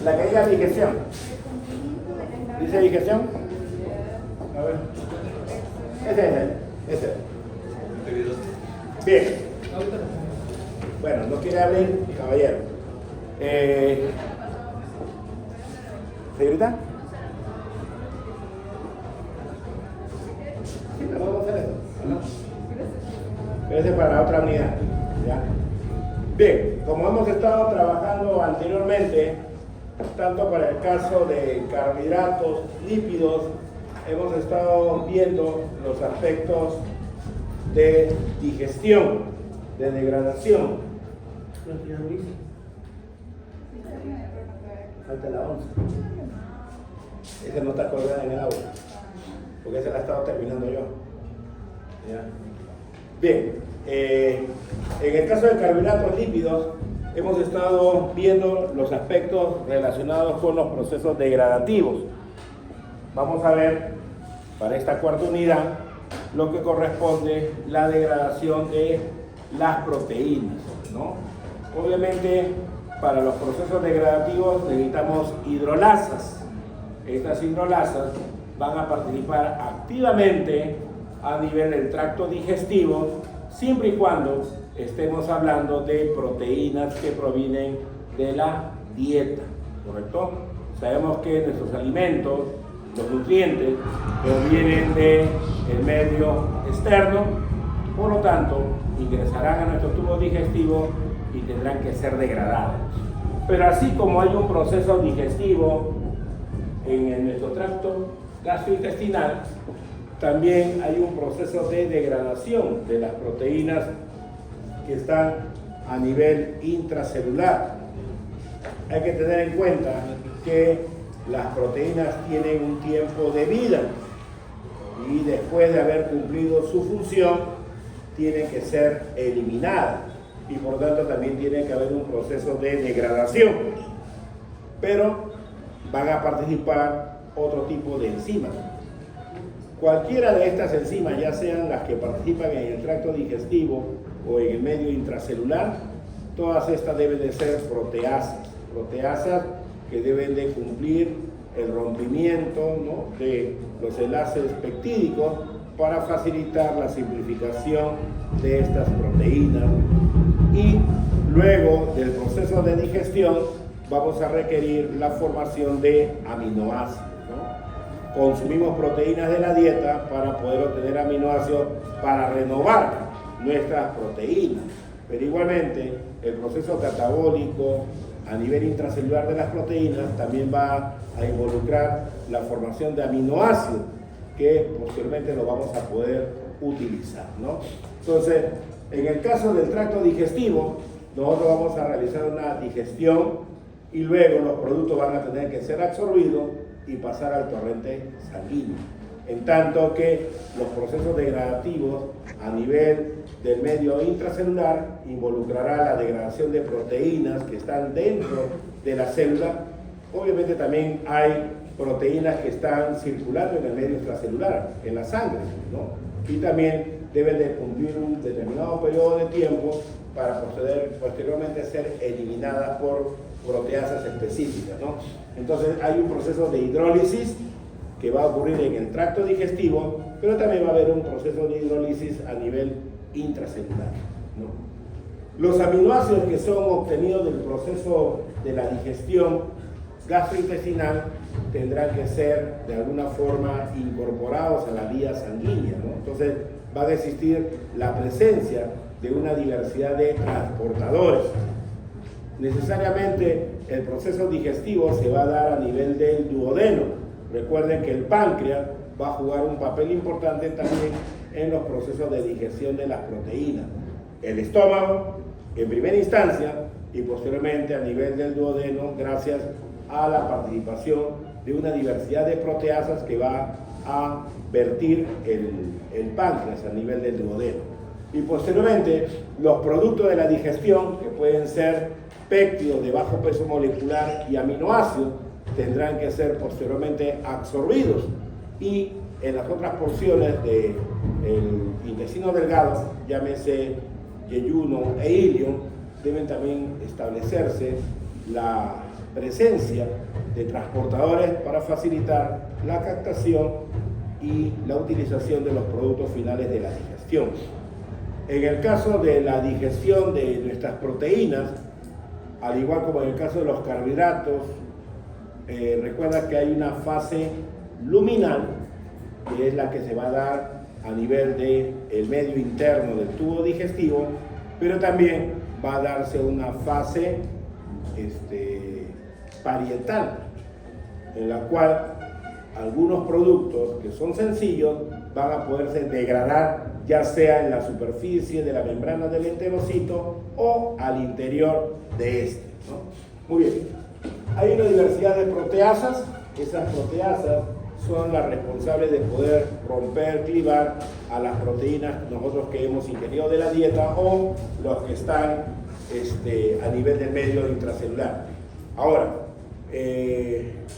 La que diga digestión. ¿Dice digestión? A ver. Ese. Bien. Bueno, no quiere abrir, caballero. ¿Señorita? Sí, pero vamos a hacer eso. ¿No? Ese es para la otra unidad. ¿Ya? Bien, como hemos estado trabajando anteriormente, tanto para el caso de carbohidratos, lípidos, hemos estado viendo los aspectos de digestión, de degradación. Falta la 11. Ese no está colgado en el aula, porque ese la he estado terminando yo. ¿Ya? Bien, en el caso de carbohidratos lípidos, hemos estado viendo los aspectos relacionados con los procesos degradativos. Vamos a ver, para esta cuarta unidad, lo que corresponde la degradación de las proteínas, ¿no? Obviamente, para los procesos degradativos necesitamos hidrolasas. Estas hidrolasas van a participar activamente a nivel del tracto digestivo, siempre y cuando estemos hablando de proteínas que provienen de la dieta, ¿correcto? Sabemos que nuestros alimentos, los nutrientes, provienen del medio externo, por lo tanto, ingresarán a nuestro tubo digestivo y tendrán que ser degradados. Pero así como hay un proceso digestivo en nuestro tracto gastrointestinal, también hay un proceso de degradación de las proteínas que están a nivel intracelular. Hay que tener en cuenta que las proteínas tienen un tiempo de vida y después de haber cumplido su función tienen que ser eliminadas y por lo tanto también tiene que haber un proceso de degradación, pero van a participar otro tipo de enzimas. Cualquiera de estas enzimas, ya sean las que participan en el tracto digestivo o en el medio intracelular, todas estas deben de ser proteasas que deben de cumplir el rompimiento, ¿no?, de los enlaces peptídicos para facilitar la simplificación de estas proteínas. Y luego del proceso de digestión vamos a requerir la formación de aminoácidos, ¿no? Consumimos proteínas de la dieta para poder obtener aminoácidos para renovar nuestras proteínas, pero igualmente el proceso catabólico a nivel intracelular de las proteínas también va a involucrar la formación de aminoácidos que posteriormente lo vamos a poder utilizar, ¿no? Entonces, en el caso del tracto digestivo, nosotros vamos a realizar una digestión y luego los productos van a tener que ser absorbidos y pasar al torrente sanguíneo. En tanto que los procesos degradativos a nivel del medio intracelular involucrará la degradación de proteínas que están dentro de la célula. Obviamente también hay proteínas que están circulando en el medio extracelular, en la sangre, ¿no? Y también deben de cumplir un determinado periodo de tiempo para posteriormente ser eliminadas por proteasas específicas, ¿no? Entonces hay un proceso de hidrólisis que va a ocurrir en el tracto digestivo, pero también va a haber un proceso de hidrólisis a nivel intracelular, ¿no? Los aminoácidos que son obtenidos del proceso de la digestión gastrointestinal tendrán que ser de alguna forma incorporados a la vía sanguínea, ¿no? Entonces va a existir la presencia de una diversidad de transportadores. Necesariamente el proceso digestivo se va a dar a nivel del duodeno. Recuerden que el páncreas va a jugar un papel importante también en los procesos de digestión de las proteínas. El estómago, en primera instancia, y posteriormente a nivel del duodeno, gracias a la participación de una diversidad de proteasas que va a vertir el páncreas a nivel del duodeno. Y posteriormente, los productos de la digestión, que pueden ser péptidos de bajo peso molecular y aminoácidos, tendrán que ser posteriormente absorbidos y en las otras porciones del intestino delgado, llámese yeyuno e ilio, deben también establecerse presencia de transportadores para facilitar la captación y la utilización de los productos finales de la digestión. En el caso de la digestión de nuestras proteínas, al igual como en el caso de los carbohidratos, recuerda que hay una fase luminal, que es la que se va a dar a nivel del medio interno del tubo digestivo, pero también va a darse una fase parietal, en la cual algunos productos que son sencillos van a poderse degradar, ya sea en la superficie de la membrana del enterocito o al interior de este, ¿no? Muy bien. Hay una diversidad de proteasas. Esas proteasas son las responsables de poder romper, clivar a las proteínas nosotros que hemos ingerido de la dieta o los que están a nivel del medio intracelular. Ahora,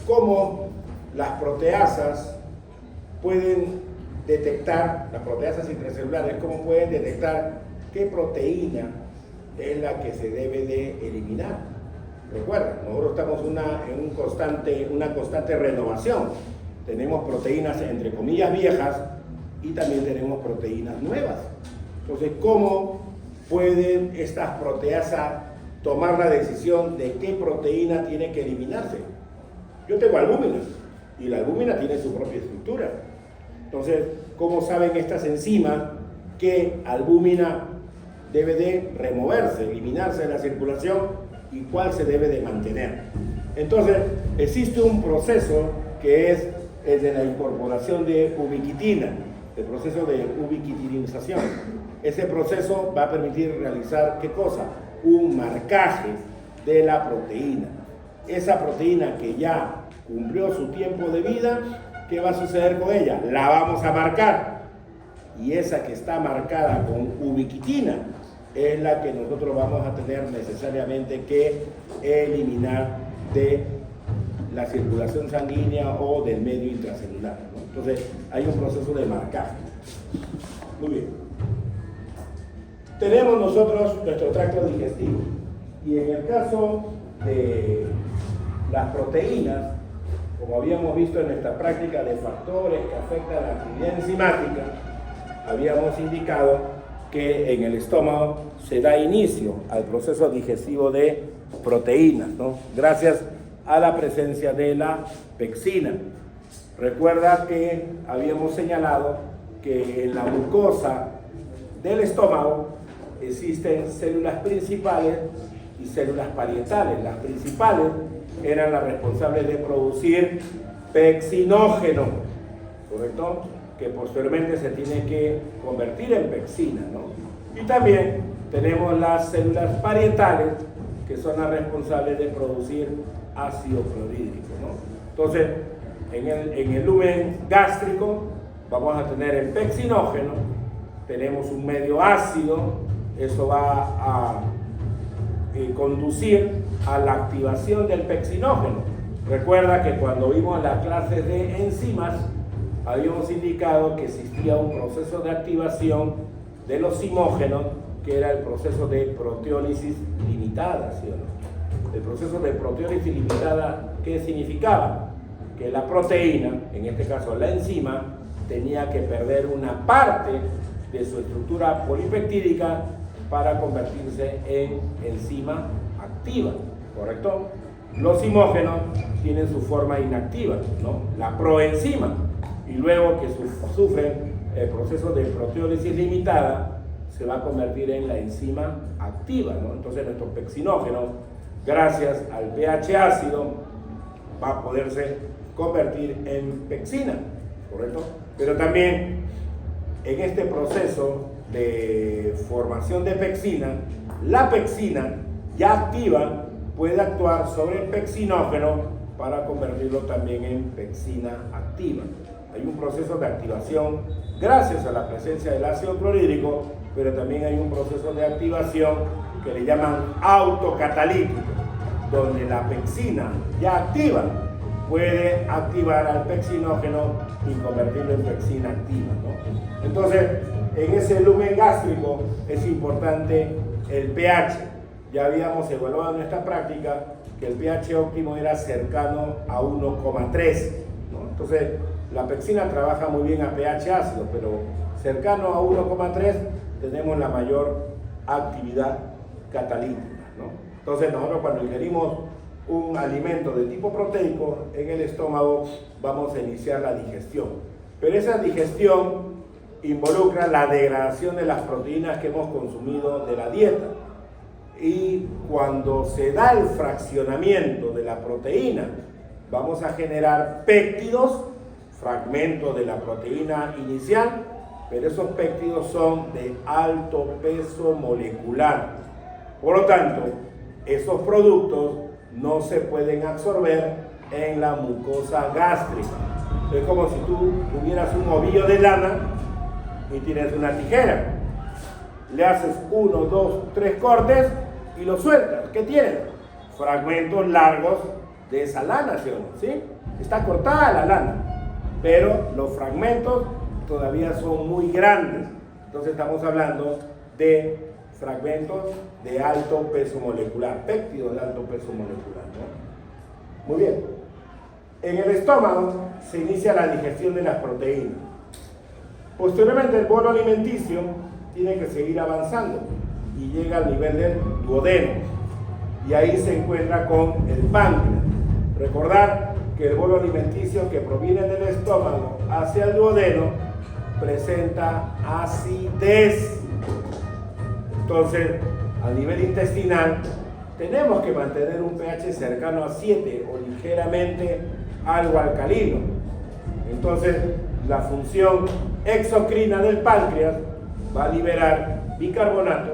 ¿cómo las proteasas pueden detectar, las proteasas intracelulares, cómo pueden detectar qué proteína es la que se debe de eliminar? Recuerda, nosotros estamos en una constante renovación. Tenemos proteínas entre comillas viejas y también tenemos proteínas nuevas. Entonces, ¿cómo pueden estas proteasas tomar la decisión de qué proteína tiene que eliminarse? Yo tengo albúmina y la albúmina tiene su propia estructura. Entonces, ¿cómo saben estas enzimas qué albúmina debe de removerse, eliminarse de la circulación y cuál se debe de mantener? Entonces, existe un proceso que es el de la incorporación de ubiquitina, el proceso de ubiquitinización. Ese proceso va a permitir realizar, ¿qué cosa? Un marcaje de la proteína. Esa proteína que ya cumplió su tiempo de vida, ¿qué va a suceder con ella? La vamos a marcar. Y esa que está marcada con ubiquitina es la que nosotros vamos a tener necesariamente que eliminar de la circulación sanguínea o del medio intracelular, ¿no? Entonces, hay un proceso de marcaje. Muy bien. Tenemos nosotros nuestro tracto digestivo. Y en el caso de las proteínas, como habíamos visto en nuestra práctica de factores que afectan la actividad enzimática, habíamos indicado que en el estómago se da inicio al proceso digestivo de proteínas, ¿no? Gracias a la presencia de la pexina. Recuerda que habíamos señalado que en la mucosa del estómago existen células principales y células parietales. Las principales eran las responsables de producir pexinógeno, ¿correcto? Que posteriormente se tiene que convertir en pexina, ¿no? Y también tenemos las células parietales, que son las responsables de producir ácido clorhídrico, ¿no? Entonces, en el lumen gástrico vamos a tener el pexinógeno, tenemos un medio ácido, eso va a conducir a la activación del pexinógeno. Recuerda que cuando vimos la clase de enzimas, habíamos indicado que existía un proceso de activación de los zimógenos, que era el proceso de proteólisis limitada, ¿sí o no? El proceso de proteólisis limitada, ¿qué significaba? Que la proteína, en este caso la enzima, tenía que perder una parte de su estructura polipeptídica para convertirse en enzima activa, ¿correcto? Los zimógenos tienen su forma inactiva, ¿no? La proenzima, y luego que sufren el proceso de proteólisis limitada, se va a convertir en la enzima activa, ¿no? Entonces nuestro pexinógeno, gracias al pH ácido, va a poderse convertir en pexina, ¿correcto? Pero también en este proceso de formación de pexina, la pexina ya activa puede actuar sobre el pexinógeno para convertirlo también en pexina activa. Hay un proceso de activación gracias a la presencia del ácido clorhídrico, pero también hay un proceso de activación que le llaman autocatalítico, donde la pexina ya activa puede activar al pexinógeno y convertirlo en pexina activa, ¿no? Entonces, en ese lumen gástrico es importante el pH. ya habíamos evaluado en nuestra práctica que el pH óptimo era cercano a 1,3, ¿no? Entonces, la pexina trabaja muy bien a pH ácido, pero cercano a 1,3 tenemos la mayor actividad catalítica, ¿no? Entonces, nosotros cuando ingerimos un alimento de tipo proteico en el estómago, vamos a iniciar la digestión. Pero esa digestión involucra la degradación de las proteínas que hemos consumido de la dieta. Y cuando se da el fraccionamiento de la proteína, vamos a generar péptidos, fragmentos de la proteína inicial, pero esos péptidos son de alto peso molecular. Por lo tanto, esos productos no se pueden absorber en la mucosa gástrica. Es como si tú tuvieras un ovillo de lana y tienes una tijera. Le haces 1, 2, 3 cortes y lo sueltas. ¿Qué tienes? Fragmentos largos de esa lana, ¿sí? Está cortada la lana, pero los fragmentos todavía son muy grandes. Entonces estamos hablando de fragmentos de alto peso molecular, péptidos de alto peso molecular, ¿no? Muy bien. En el estómago se inicia la digestión de las proteínas. Posteriormente el bolo alimenticio tiene que seguir avanzando y llega al nivel del duodeno. Y ahí se encuentra con el páncreas. Recordar que el bolo alimenticio que proviene del estómago hacia el duodeno presenta acidez. Entonces, a nivel intestinal, tenemos que mantener un pH cercano a 7 o ligeramente algo alcalino. Entonces, la función exocrina del páncreas va a liberar bicarbonato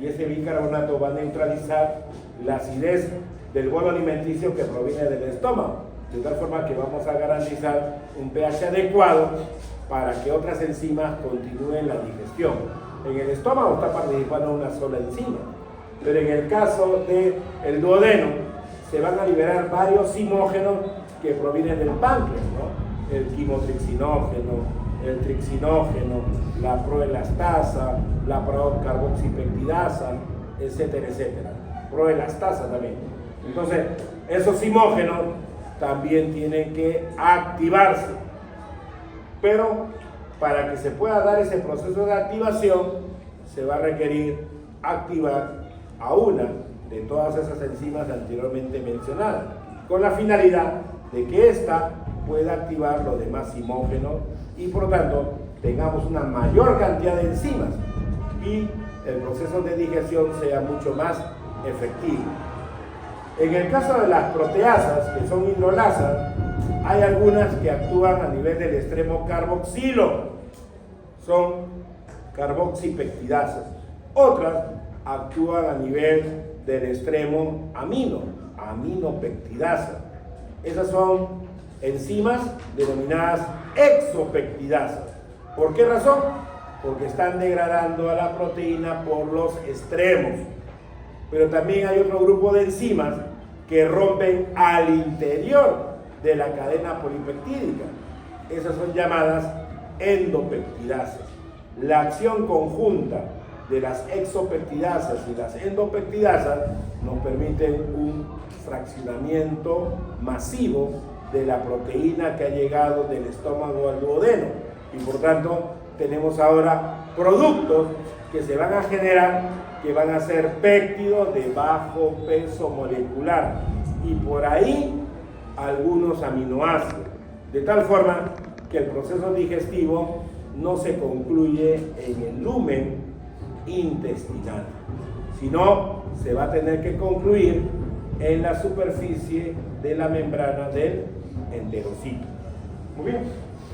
y ese bicarbonato va a neutralizar la acidez del bolo alimenticio que proviene del estómago, de tal forma que vamos a garantizar un pH adecuado para que otras enzimas continúen la digestión. En el estómago está participando una sola enzima, pero en el caso del duodeno se van a liberar varios zimógenos que provienen del páncreas, ¿no? El quimotrixinógeno, el trixinógeno, la proelastasa, la procarboxipeptidasa, etcétera, etcétera. Proelastasa también. Entonces, esos zimógenos también tienen que activarse. Pero para que se pueda dar ese proceso de activación, se va a requerir activar a una de todas esas enzimas anteriormente mencionadas, con la finalidad de que ésta pueda activar los demás zimógenos y por lo tanto tengamos una mayor cantidad de enzimas y el proceso de digestión sea mucho más efectivo. En el caso de las proteasas, que son hidrolasas, hay algunas que actúan a nivel del extremo carboxilo, son carboxipeptidasas. Otras actúan a nivel del extremo amino, aminopeptidasas. Esas son enzimas denominadas exopeptidasas. ¿Por qué razón? Porque están degradando a la proteína por los extremos. Pero también hay otro grupo de enzimas que rompen al interior de la cadena polipeptídica. Esas son llamadas endopeptidasas. La acción conjunta de las exopeptidasas y las endopeptidasas nos permiten un fraccionamiento masivo de la proteína que ha llegado del estómago al duodeno y por tanto tenemos ahora productos que se van a generar que van a ser péptidos de bajo peso molecular y por ahí algunos aminoácidos, de tal forma que el proceso digestivo no se concluye en el lumen intestinal, sino se va a tener que concluir en la superficie de la membrana del enterocito. Muy bien,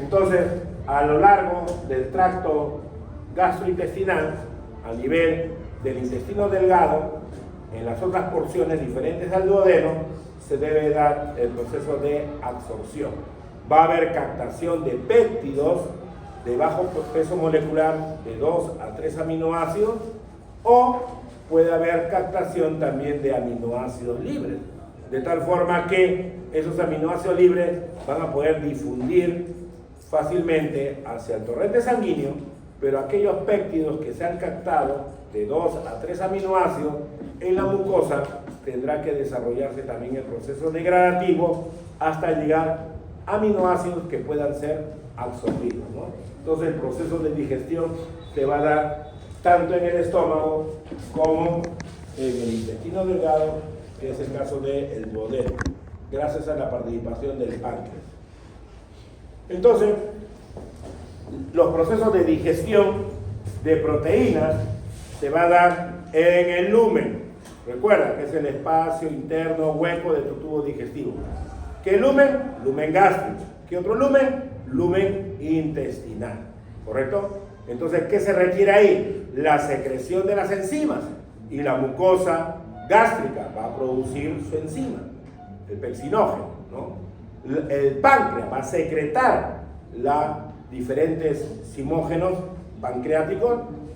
entonces a lo largo del tracto gastrointestinal, a nivel del intestino delgado, en las otras porciones diferentes al duodeno, se debe dar el proceso de absorción. Va a haber captación de péptidos de bajo peso molecular de 2 a 3 aminoácidos o puede haber captación también de aminoácidos libres, de tal forma que esos aminoácidos libres van a poder difundir fácilmente hacia el torrente sanguíneo, pero aquellos péptidos que se han captado de 2 a 3 aminoácidos, en la mucosa tendrá que desarrollarse también el proceso degradativo hasta llegar a aminoácidos que puedan ser absorbidos, ¿no? Entonces el proceso de digestión se va a dar tanto en el estómago como en el intestino delgado, que es el caso del duodeno, gracias a la participación del páncreas. Entonces, los procesos de digestión de proteínas se va a dar en el lumen. Recuerda que es el espacio interno hueco de tu tubo digestivo. ¿Qué lumen? Lumen gástrico. ¿Qué otro lumen? Lumen intestinal. ¿Correcto? Entonces, ¿qué se requiere ahí? La secreción de las enzimas. Y la mucosa gástrica va a producir su enzima, el pepsinógeno, ¿no? El páncreas va a secretar los diferentes zimógenos pancreáticos,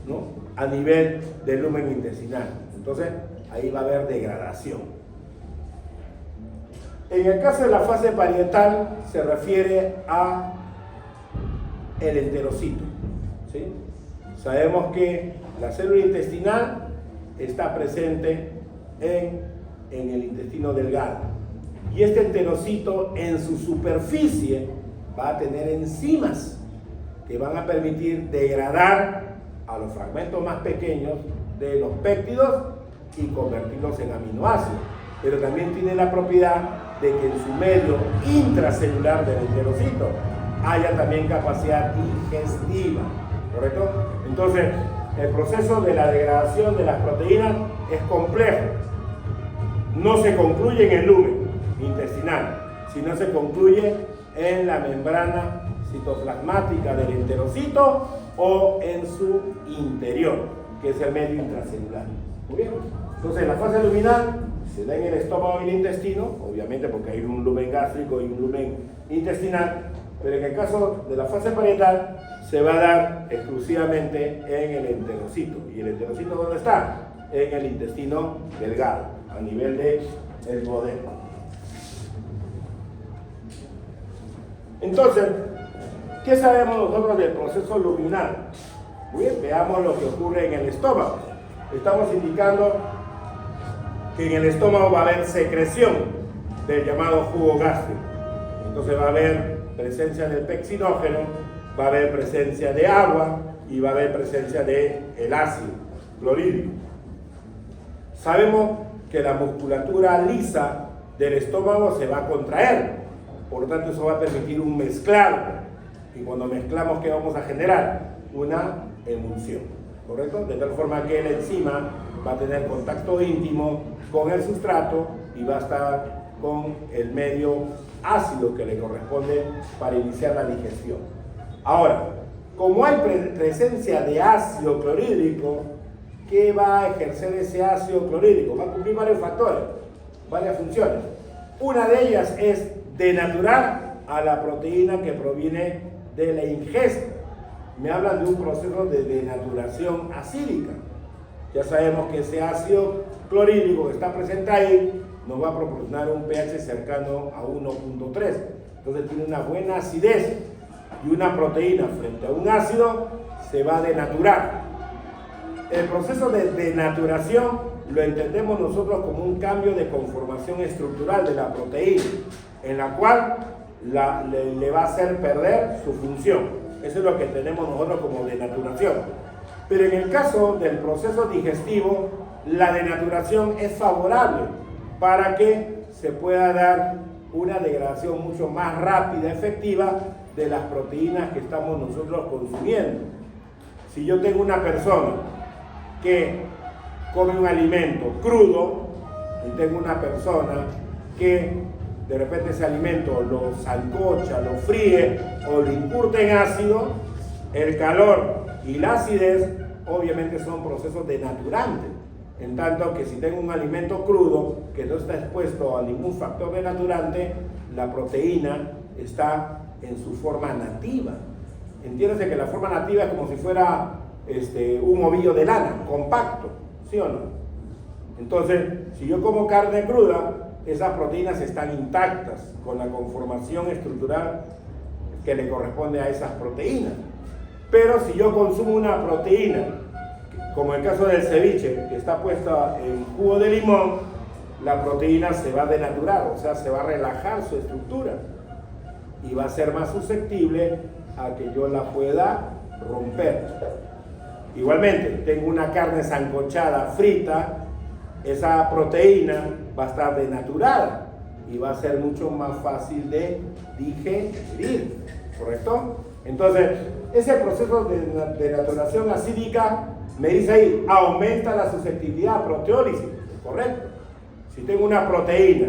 ¿no?, a nivel del lumen intestinal. Entonces, ahí va a haber degradación. En el caso de la fase parietal, se refiere a el enterocito, ¿sí? Sabemos que la célula intestinal está presente en el intestino delgado. Y este enterocito en su superficie va a tener enzimas que van a permitir degradar a los fragmentos más pequeños de los péptidos y convertirlos en aminoácidos. Pero también tiene la propiedad de que en su medio intracelular del enterocito haya también capacidad digestiva, ¿correcto? Entonces, el proceso de la degradación de las proteínas es complejo. No se concluye en el lumen intestinal, sino se concluye en la membrana citoplasmática del enterocito o en su interior, que es el medio intracelular. Muy bien. Entonces, la fase luminal se da en el estómago y el intestino, obviamente porque hay un lumen gástrico y un lumen intestinal, pero en el caso de la fase parietal se va a dar exclusivamente en el enterocito. ¿Y el enterocito dónde está? En el intestino delgado, a nivel del duodeno. Entonces, ¿qué sabemos nosotros del proceso luminal? Muy bien, veamos lo que ocurre en el estómago. Estamos indicando que en el estómago va a haber secreción del llamado jugo gástrico. Entonces va a haber presencia del pepsinógeno, va a haber presencia de agua y va a haber presencia del ácido clorhídrico. Sabemos que la musculatura lisa del estómago se va a contraer, por lo tanto eso va a permitir un mezclado, y cuando mezclamos, ¿qué vamos a generar? Una emulsión, ¿correcto? De tal forma que la enzima va a tener contacto íntimo con el sustrato y va a estar con el medio ácido que le corresponde para iniciar la digestión. Ahora, como hay presencia de ácido clorhídrico, ¿qué va a ejercer ese ácido clorhídrico? Va a cumplir varios factores, varias funciones. Una de ellas es denaturar a la proteína que proviene de la ingesta. Me hablan de un proceso de denaturación acídica. Ya sabemos que ese ácido clorhídrico que está presente ahí nos va a proporcionar un pH cercano a 1.3. Entonces tiene una buena acidez, y una proteína frente a un ácido se va a denaturar. El proceso de denaturación lo entendemos nosotros como un cambio de conformación estructural de la proteína, en la cual le va a hacer perder su función. Eso es lo que entendemos nosotros como denaturación. Pero en el caso del proceso digestivo, la denaturación es favorable para que se pueda dar una degradación mucho más rápida, efectiva, de las proteínas que estamos nosotros consumiendo. Si yo tengo una persona que come un alimento crudo y tengo una persona que de repente ese alimento lo sancocha, lo fríe o lo incurte en ácido, el calor y la acidez obviamente son procesos denaturantes. En tanto que si tengo un alimento crudo que no está expuesto a ningún factor denaturante, la proteína está en su forma nativa. Entiéndase que la forma nativa es como si fuera un ovillo de lana, compacto, ¿sí o no? Entonces, si yo como carne cruda, esas proteínas están intactas con la conformación estructural que le corresponde a esas proteínas. Pero si yo consumo una proteína como en el caso del ceviche, que está puesta en jugo de limón, la proteína se va a denaturar, o sea, se va a relajar su estructura y va a ser más susceptible a que yo la pueda romper. Igualmente, tengo una carne sancochada frita, esa proteína va a estar denaturada y va a ser mucho más fácil de digerir, ¿correcto? Entonces, ese proceso de denaturación acídica, me dice ahí, aumenta la susceptibilidad a proteólisis, ¿correcto? Si tengo una proteína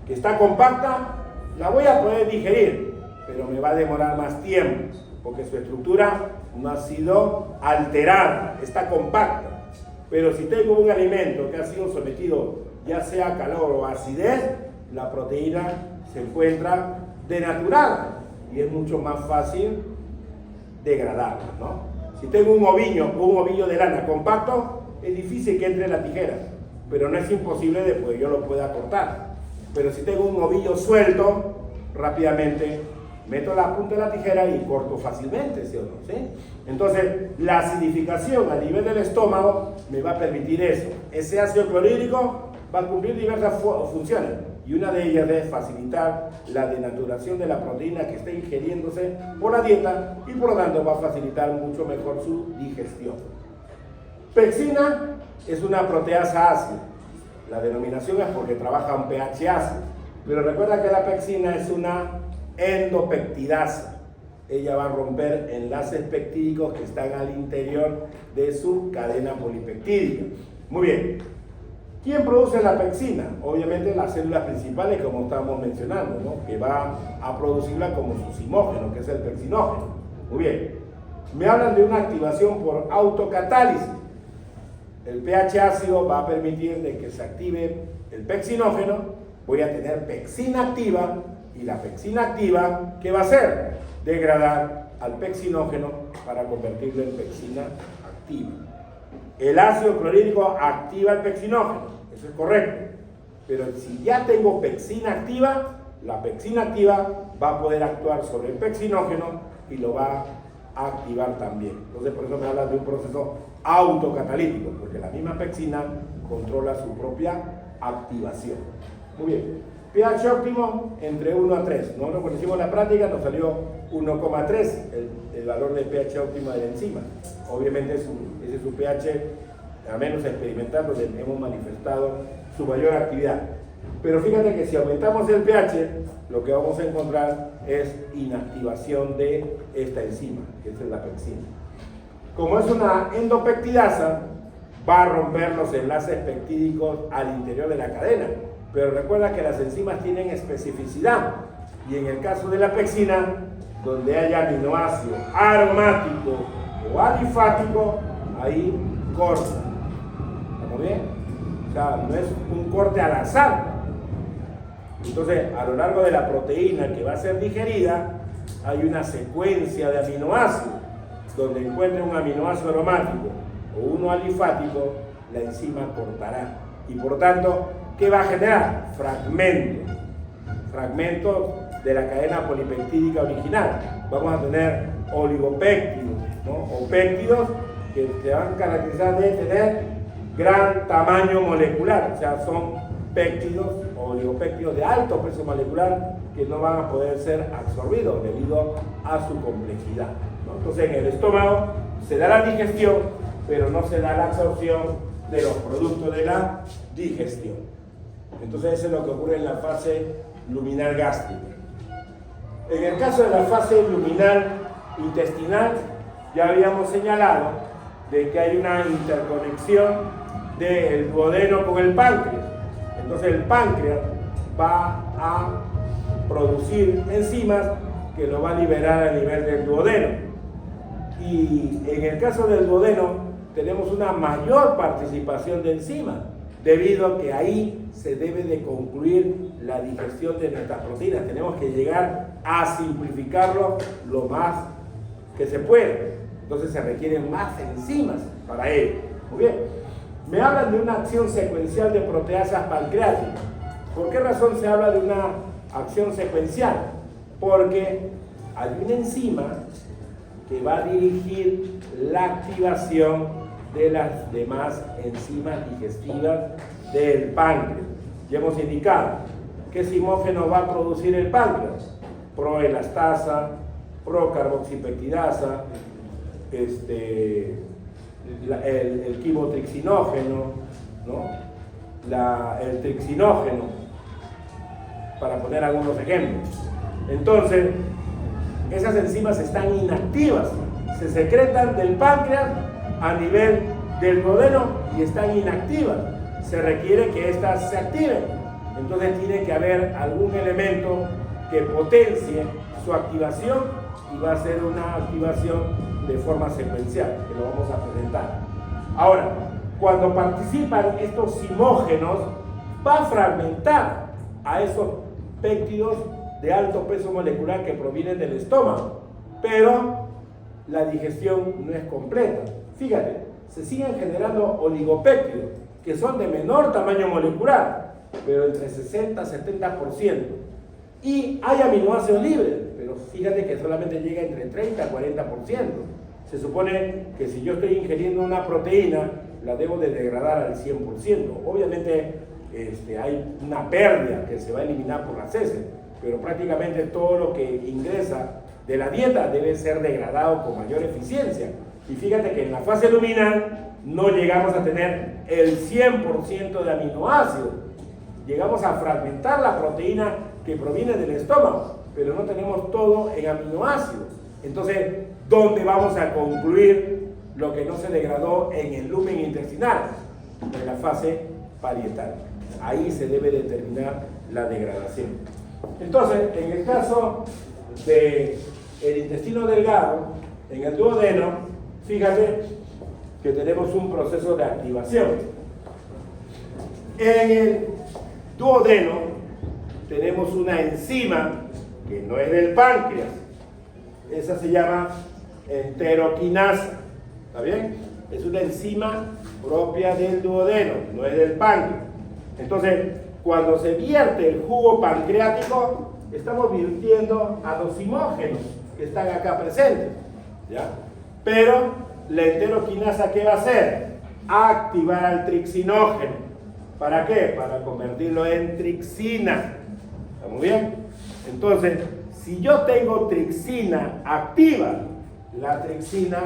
que está compacta, la voy a poder digerir, pero me va a demorar más tiempo, porque su estructura no ha sido alterada, está compacta. Pero si tengo un alimento que ha sido sometido ya sea a calor o a acidez, la proteína se encuentra denaturada y es mucho más fácil degradarla, ¿no? Si tengo un ovillo de lana compacto, es difícil que entre la tijera, pero no es imposible de que yo lo pueda cortar. Pero si tengo un ovillo suelto, rápidamente meto la punta de la tijera y corto fácilmente, ¿sí o no? ¿Sí? Entonces, la acidificación a nivel del estómago me va a permitir eso. Ese ácido clorhídrico va a cumplir diversas funciones y una de ellas es facilitar la denaturación de la proteína que está ingiriéndose por la dieta y por lo tanto va a facilitar mucho mejor su digestión. Pectina es una proteasa ácida. La denominación es porque trabaja a un pH ácido, pero recuerda que la pectina es una endopeptidasa. Ella va a romper enlaces peptídicos que están al interior de su cadena polipeptídica. Muy bien. ¿Quién produce la pectina? Obviamente las células principales, como estamos mencionando, ¿no? Que va a producirla como su zimógeno, que es el pectinógeno. Muy bien. Me hablan de una activación por autocatálisis. El pH ácido va a permitir de que se active el pectinógeno. Voy a tener pectina activa. Y la pectina activa, ¿qué va a hacer? Degradar al pectinógeno para convertirlo en pectina activa. El ácido clorhídrico activa el pectinógeno, eso es correcto. Pero si ya tengo pectina activa, la pectina activa va a poder actuar sobre el pectinógeno y lo va a activar también. Entonces, por eso me habla de un proceso autocatalítico, porque la misma pectina controla su propia activación. Muy bien. pH óptimo entre 1 a 3. Nosotros cuando hicimos la práctica nos salió 1,3 el valor de pH óptimo de la enzima. Obviamente ese es su pH, a menos experimental, donde hemos manifestado su mayor actividad. Pero fíjate que si aumentamos el pH, lo que vamos a encontrar es inactivación de esta enzima, que es la pectina. Como es una endopeptidasa, va a romper los enlaces peptídicos al interior de la cadena. Pero recuerda que las enzimas tienen especificidad y en el caso de la pectina, donde haya aminoácido aromático o alifático, ahí corta. ¿Estamos bien? O sea, no es un corte al azar. Entonces, a lo largo de la proteína que va a ser digerida, hay una secuencia de aminoácidos. Donde encuentre un aminoácido aromático o uno alifático, la enzima cortará. Y por tanto, ¿qué va a generar? Fragmentos de la cadena polipeptídica original. Vamos a tener oligopéptidos, ¿no? O péptidos que se van a caracterizar de tener gran tamaño molecular. O sea, son péptidos o oligopéptidos de alto peso molecular que no van a poder ser absorbidos debido a su complejidad, ¿no? Entonces, en el estómago se da la digestión, pero no se da la absorción de los productos de la digestión. Entonces eso es lo que ocurre en la fase luminal gástrica. En el caso de la fase luminal intestinal, ya habíamos señalado de que hay una interconexión del duodeno con el páncreas. Entonces el páncreas va a producir enzimas que lo va a liberar a nivel del duodeno. Y en el caso del duodeno tenemos una mayor participación de enzimas, debido a que ahí se debe de concluir la digestión de nuestras proteínas. Tenemos que llegar a simplificarlo lo más que se puede. Entonces se requieren más enzimas para ello. Muy bien. Me hablan de una acción secuencial de proteasas pancreáticas. ¿Por qué razón se habla de una acción secuencial? Porque hay una enzima que va a dirigir la activación de las demás enzimas digestivas del páncreas. Ya hemos indicado qué zimógeno va a producir el páncreas: proelastasa, procarboxipeptidasa, el quimotrixinógeno, ¿no? El trixinógeno, para poner algunos ejemplos. Entonces, esas enzimas están inactivas, se secretan del páncreas a nivel del duodeno y están inactivas. Se requiere que éstas se activen. Entonces tiene que haber algún elemento que potencie su activación, y va a ser una activación de forma secuencial, que lo vamos a presentar. Ahora, cuando participan estos zimógenos, va a fragmentar a esos péptidos de alto peso molecular que provienen del estómago, pero la digestión no es completa. Fíjate, se siguen generando oligopéptidos que son de menor tamaño molecular, pero entre 60 y 70%. Y hay aminoácidos libres, pero fíjate que solamente llega entre 30 y 40%. Se supone que si yo estoy ingiriendo una proteína, la debo de degradar al 100%. Obviamente hay una pérdida que se va a eliminar por las heces, pero prácticamente todo lo que ingresa de la dieta debe ser degradado con mayor eficiencia. Y fíjate que en la fase luminal no llegamos a tener el 100% de aminoácidos. Llegamos a fragmentar la proteína que proviene del estómago, pero no tenemos todo en aminoácidos. Entonces, ¿dónde vamos a concluir lo que no se degradó en el lumen intestinal? En la fase parietal. Ahí se debe determinar la degradación. Entonces, en el caso del intestino delgado, en el duodeno, fíjate que tenemos un proceso de activación. En el duodeno tenemos una enzima que no es del páncreas. Esa se llama enteroquinasa. ¿Está bien? Es una enzima propia del duodeno, no es del páncreas. Entonces, cuando se vierte el jugo pancreático, estamos virtiendo a los zimógenos que están acá presentes, ¿ya? Pero la enteroquinasa, ¿qué va a hacer? Activar al trixinógeno. ¿Para qué? Para convertirlo en trixina. ¿Está muy bien? Entonces, si yo tengo trixina activa, la trixina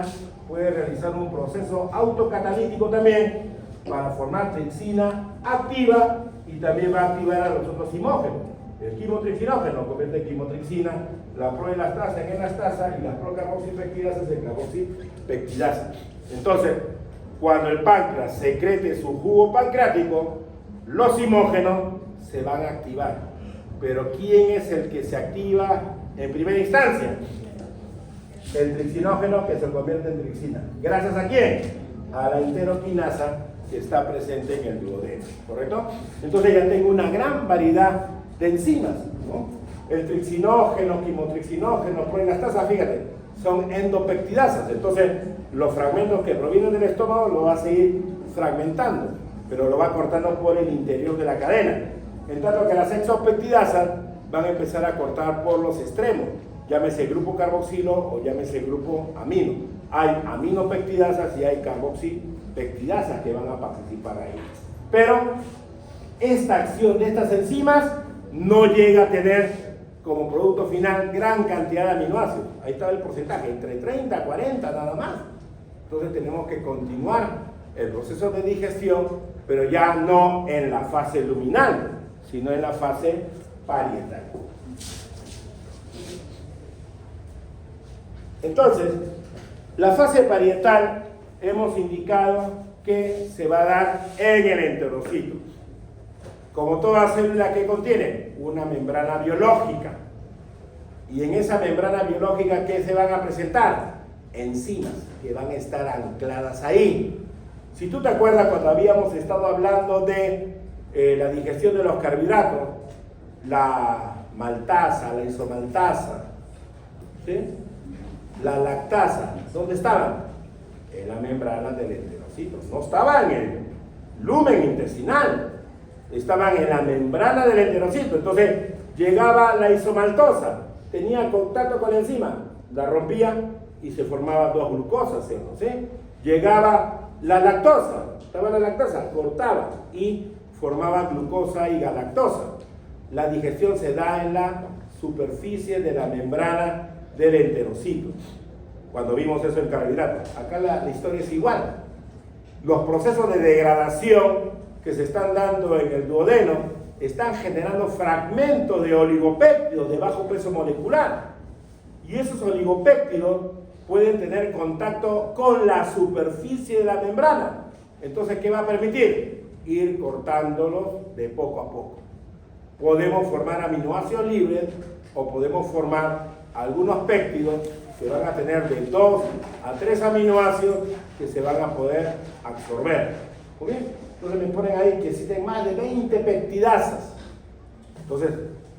puede realizar un proceso autocatalítico también para formar trixina activa, y también va a activar a los otros zimógenos. El quimotrixinógeno convierte en quimotrixina, la proelastasa en elastasa y las procarboxipeptidasas en carboxipeptidasa. Entonces, cuando el páncreas secrete su jugo pancreático, los zimógenos se van a activar. Pero ¿quién es el que se activa en primera instancia? El trixinógeno, que se convierte en trixina. ¿Gracias a quién? A la enteroquinasa que está presente en el duodeno, ¿correcto? Entonces ya tengo una gran variedad de enzimas, ¿no? El trixinógeno, quimotrixinógeno, proelastasa, fíjate, son endopeptidasas. Entonces los fragmentos que provienen del estómago lo va a seguir fragmentando, pero lo va cortando por el interior de la cadena. En tanto que las exopeptidasas van a empezar a cortar por los extremos, llámese grupo carboxilo o llámese grupo amino. Hay aminopeptidasas y hay carboxipeptidasas que van a participar ahí. Pero esta acción de estas enzimas no llega a tener como producto final gran cantidad de aminoácidos. Ahí está el porcentaje, entre 30 a 40 nada más. Entonces tenemos que continuar el proceso de digestión, pero ya no en la fase luminal, sino en la fase parietal. Entonces, la fase parietal hemos indicado que se va a dar en el enterocito. Como toda célula que contiene una membrana biológica. Y en esa membrana biológica, ¿qué se van a presentar? Enzimas que van a estar ancladas ahí. Si tú te acuerdas cuando habíamos estado hablando de la digestión de los carbohidratos, la maltasa, la isomaltasa, ¿sí? La lactasa, ¿dónde estaban? En la membrana del enterocito. No estaban en el lumen intestinal, estaban en la membrana del enterocito. Entonces llegaba la isomaltosa, tenía contacto con la enzima, la rompía y se formaban dos glucosas, ¿sí? Llegaba la lactosa, estaba la lactosa, cortaba y formaba glucosa y galactosa. La digestión se da en la superficie de la membrana del enterocito. Cuando vimos eso en carbohidratos. Acá la historia es igual. Los procesos de degradación que se están dando en el duodeno están generando fragmentos de oligopéptidos de bajo peso molecular. Y esos oligopéptidos pueden tener contacto con la superficie de la membrana. Entonces, ¿qué va a permitir? Ir cortándolos de poco a poco. Podemos formar aminoácidos libres o podemos formar algunos péptidos que van a tener de 2 a 3 aminoácidos que se van a poder absorber. ¿Muy bien? Entonces me ponen ahí que existen más de 20 peptidasas. Entonces,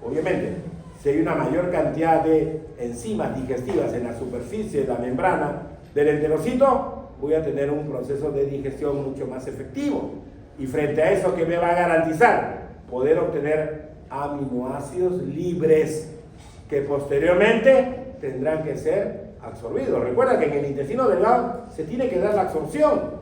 obviamente, si hay una mayor cantidad de enzimas digestivas en la superficie de la membrana del enterocito, voy a tener un proceso de digestión mucho más efectivo. Y frente a eso, ¿qué me va a garantizar? Poder obtener aminoácidos libres que posteriormente tendrán que ser absorbidos. Recuerda que en el intestino delgado se tiene que dar la absorción.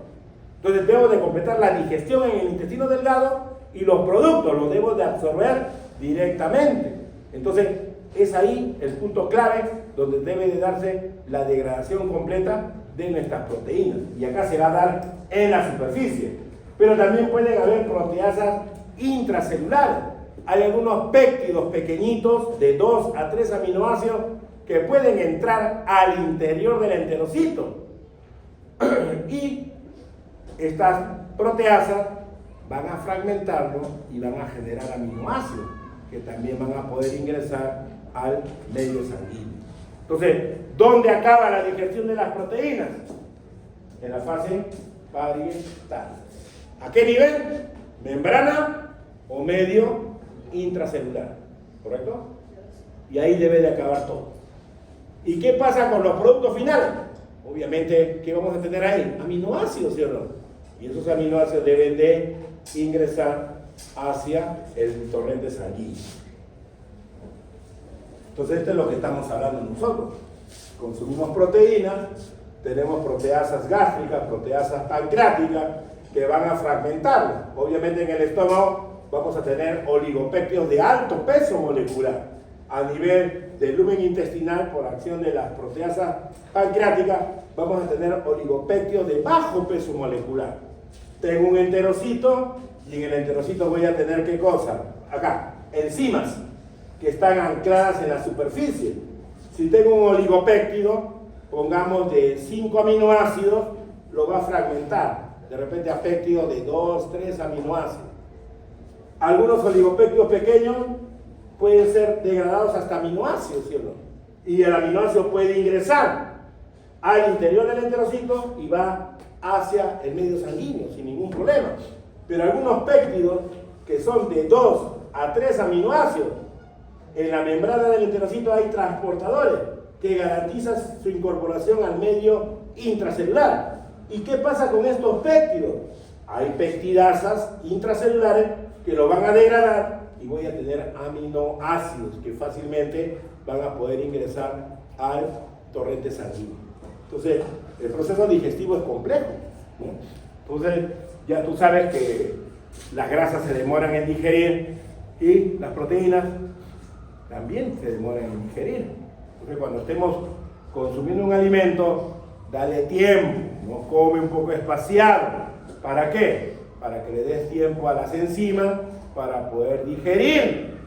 Entonces debo de completar la digestión en el intestino delgado y los productos los debo de absorber directamente. Entonces es ahí el punto clave donde debe de darse la degradación completa de nuestras proteínas. Y acá se va a dar en la superficie. Pero también pueden haber proteasas intracelulares. Hay algunos péptidos pequeñitos de 2 a 3 aminoácidos que pueden entrar al interior del enterocito. Y estas proteasas van a fragmentarlo y van a generar aminoácidos que también van a poder ingresar al medio sanguíneo. Entonces, ¿dónde acaba la digestión de las proteínas? En la fase parietal. ¿A qué nivel? Membrana o medio intracelular. ¿Correcto? Y ahí debe de acabar todo. ¿Y qué pasa con los productos finales? Obviamente, ¿qué vamos a tener ahí? Aminoácidos, ¿sí o no? Y esos aminoácidos deben de ingresar hacia el torrente sanguíneo. Entonces, esto es lo que estamos hablando nosotros. Consumimos proteínas, tenemos proteasas gástricas, proteasas pancreáticas, que van a fragmentar. Obviamente, en el estómago vamos a tener oligopéptidos de alto peso molecular. A nivel del lumen intestinal, por acción de las proteasas pancreáticas, vamos a tener oligopéptidos de bajo peso molecular. Tengo un enterocito y en el enterocito voy a tener ¿qué cosa? Acá, enzimas que están ancladas en la superficie. Si tengo un oligopéptido, pongamos de 5 aminoácidos, lo va a fragmentar. De repente a péptidos de 2, 3 aminoácidos. Algunos oligopéptidos pequeños pueden ser degradados hasta aminoácidos, ¿sí o no? Y el aminoácido puede ingresar al interior del enterocito y va hacia el medio sanguíneo sin ningún problema. Pero algunos péptidos que son de 2 a 3 aminoácidos, en la membrana del enterocito hay transportadores que garantizan su incorporación al medio intracelular. ¿Y qué pasa con estos péptidos? Hay peptidasas intracelulares que lo van a degradar y voy a tener aminoácidos que fácilmente van a poder ingresar al torrente sanguíneo. Entonces, el proceso digestivo es complejo, ¿no? Entonces, ya tú sabes que las grasas se demoran en digerir y las proteínas también se demoran en digerir. Entonces, cuando estemos consumiendo un alimento, dale tiempo, no come un poco espaciado. ¿Para qué? Para que le des tiempo a las enzimas para poder digerir.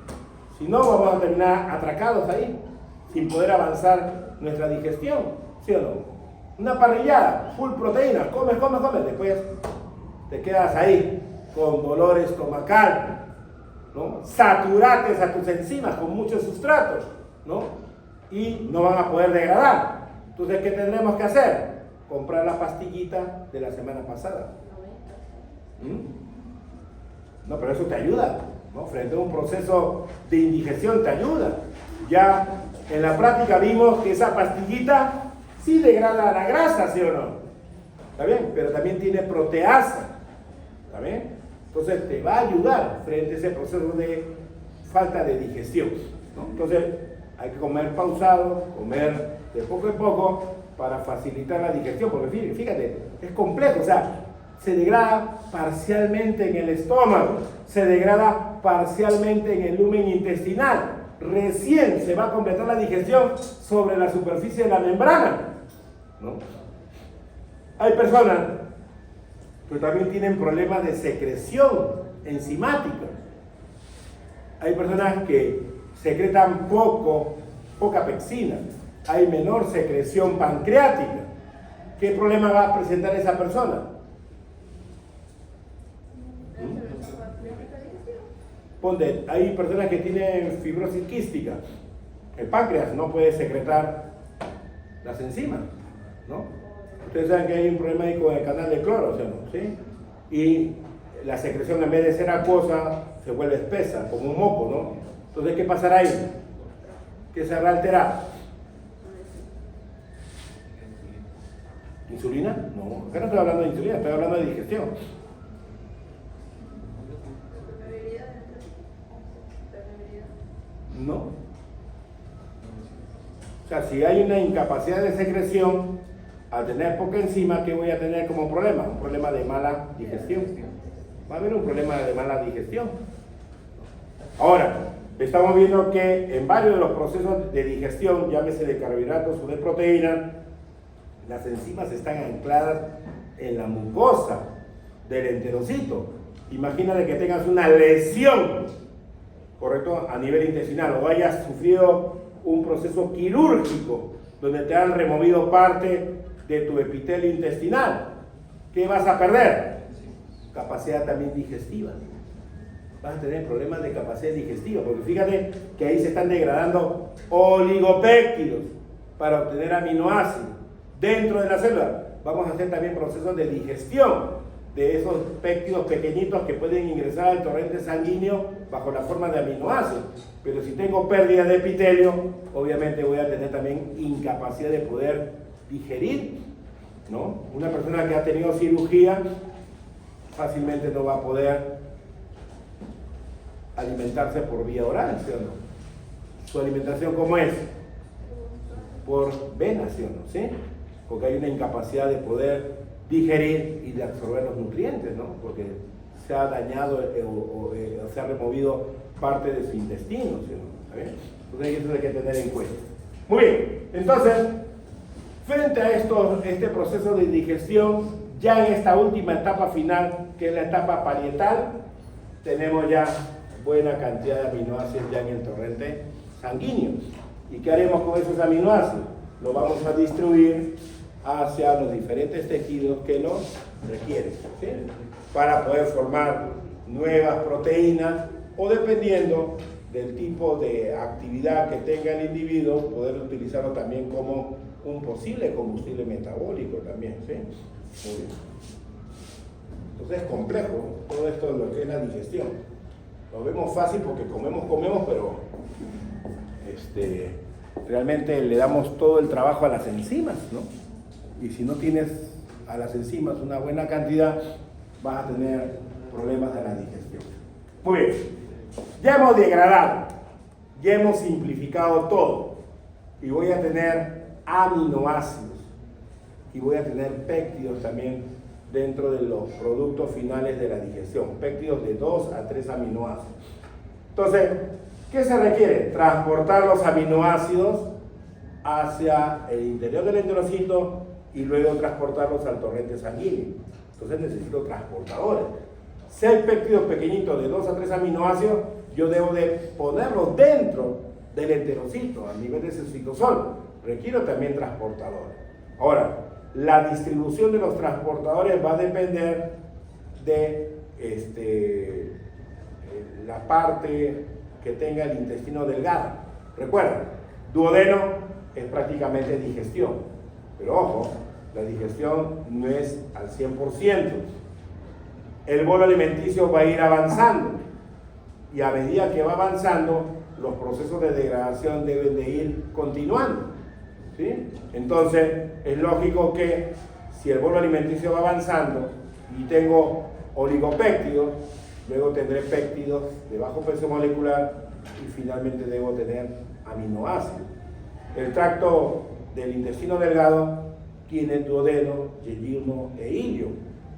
Si no, vamos a terminar atracados ahí, sin poder avanzar nuestra digestión, ¿sí o no? Una parrillada, full proteína, comes, después te quedas ahí con dolor estomacal, ¿no? Saturates a tus enzimas con muchos sustratos, ¿no? Y no van a poder degradar. Entonces, ¿qué tendremos que hacer? Comprar la pastillita de la semana pasada. No, pero eso te ayuda, ¿no? Frente a un proceso de indigestión te ayuda. Ya en la práctica vimos que esa pastillita sí degrada la grasa, ¿sí o no? ¿Está bien? Pero también tiene proteasa, ¿está bien? Entonces te va a ayudar frente a ese proceso de falta de digestión, ¿no? Entonces hay que comer pausado, comer de poco en poco para facilitar la digestión, porque fíjate, es complejo, o sea, se degrada parcialmente en el estómago, se degrada parcialmente en el lumen intestinal, recién se va a completar la digestión sobre la superficie de la membrana, ¿no? Hay personas que también tienen problemas de secreción enzimática. Hay personas que secretan poca pepsina. Hay menor secreción pancreática. ¿Qué problema va a presentar esa persona? Ponte, hay personas que tienen fibrosis quística. El páncreas no puede secretar las enzimas, ¿no? Ustedes saben que hay un problema ahí con el canal de cloro, ¿sí? Y la secreción, en vez de ser acuosa, se vuelve espesa, como un moco, ¿no? Entonces, ¿qué pasará ahí? ¿Qué se va a alterar? ¿Insulina? No, acá no estoy hablando de insulina, estoy hablando de digestión. No. O sea, si hay una incapacidad de secreción, al tener poca enzima, ¿qué voy a tener como problema? Un problema de mala digestión. Va a haber un problema de mala digestión. Ahora, estamos viendo que en varios de los procesos de digestión, llámese de carbohidratos o de proteínas, las enzimas están ancladas en la mucosa del enterocito. Imagínate que tengas una lesión, ¿correcto?, a nivel intestinal, o hayas sufrido un proceso quirúrgico donde te han removido parte de tu epitelio intestinal. ¿Qué vas a perder? Capacidad también digestiva. Vas a tener problemas de capacidad digestiva, porque fíjate que ahí se están degradando oligopéptidos para obtener aminoácidos dentro de la célula. Vamos a hacer también procesos de digestión de esos péptidos pequeñitos que pueden ingresar al torrente sanguíneo bajo la forma de aminoácidos. Pero si tengo pérdida de epitelio, obviamente voy a tener también incapacidad de poder digerir, ¿no? Una persona que ha tenido cirugía fácilmente no va a poder alimentarse por vía oral, ¿sí o no? Su alimentación, ¿cómo es? Por vena, ¿sí o no? ¿Sí? Porque hay una incapacidad de poder digerir y de absorber los nutrientes, ¿no? Porque se ha dañado o se ha removido parte de su intestino, ¿sí o no? ¿Está bien? Entonces eso hay que tener en cuenta. Muy bien, entonces, frente a este proceso de digestión, ya en esta última etapa final, que es la etapa parietal, tenemos ya buena cantidad de aminoácidos ya en el torrente sanguíneo. ¿Y qué haremos con esos aminoácidos? Los vamos a distribuir hacia los diferentes tejidos que los requieren, ¿sí? Para poder formar nuevas proteínas o, dependiendo del tipo de actividad que tenga el individuo, poder utilizarlo también como un posible combustible metabólico también, ¿sí? Muy bien. Entonces es complejo todo esto de lo que es la digestión. Lo vemos fácil porque comemos, pero realmente le damos todo el trabajo a las enzimas, ¿no? Y si no tienes a las enzimas una buena cantidad, vas a tener problemas de la digestión. Muy bien, ya hemos degradado, ya hemos simplificado todo, y voy a tener aminoácidos, y voy a tener péptidos también dentro de los productos finales de la digestión, péptidos de 2 a 3 aminoácidos. Entonces, ¿qué se requiere? Transportar los aminoácidos hacia el interior del enterocito y luego transportarlos al torrente sanguíneo. Entonces necesito transportadores. Si hay péptidos pequeñitos de 2 a 3 aminoácidos, yo debo de ponerlos dentro del enterocito, a nivel de ese citosol. Requiero también transportadores. Ahora, la distribución de los transportadores va a depender de la parte que tenga el intestino delgado. Recuerda, duodeno es prácticamente digestión, pero ojo, la digestión no es al 100%. El bolo alimenticio va a ir avanzando y a medida que va avanzando, los procesos de degradación deben de ir continuando, ¿sí? Entonces, es lógico que si el bolo alimenticio va avanzando y tengo oligopéptidos, luego tendré péptidos de bajo peso molecular y finalmente debo tener aminoácidos. El tracto del intestino delgado tiene duodeno, yeyuno e ilio.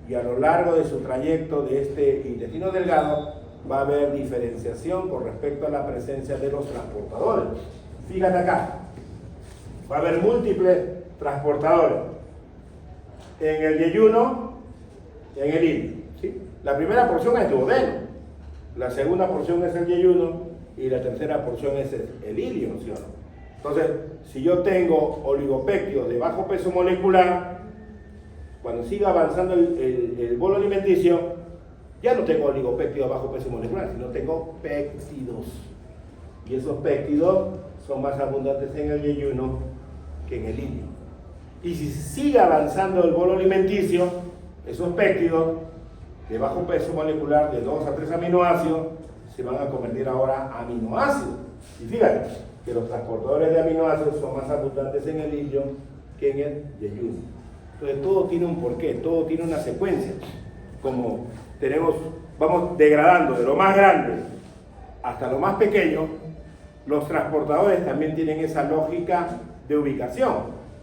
Y a lo largo de su trayecto de este intestino delgado va a haber diferenciación con respecto a la presencia de los transportadores. Fíjate acá, va a haber múltiples transportadores en el yeyuno, en el ilio, ¿sí? La primera porción es duodeno, la segunda porción es el yeyuno y la tercera porción es el ilio, ¿sí o no? Entonces, si yo tengo oligopéctidos de bajo peso molecular, cuando siga avanzando el bolo alimenticio, ya no tengo oligopéptidos de bajo peso molecular, sino tengo péptidos. Y esos péptidos son más abundantes en el yeyuno que en el ilio. Y si sigue avanzando el bolo alimenticio, esos péptidos de bajo peso molecular, de 2 a 3 aminoácidos, se van a convertir ahora a aminoácidos. Y fíjate que los transportadores de aminoácidos son más abundantes en el ilio que en el yeyuno. Entonces todo tiene un porqué, todo tiene una secuencia. Como vamos degradando de lo más grande hasta lo más pequeño, los transportadores también tienen esa lógica de ubicación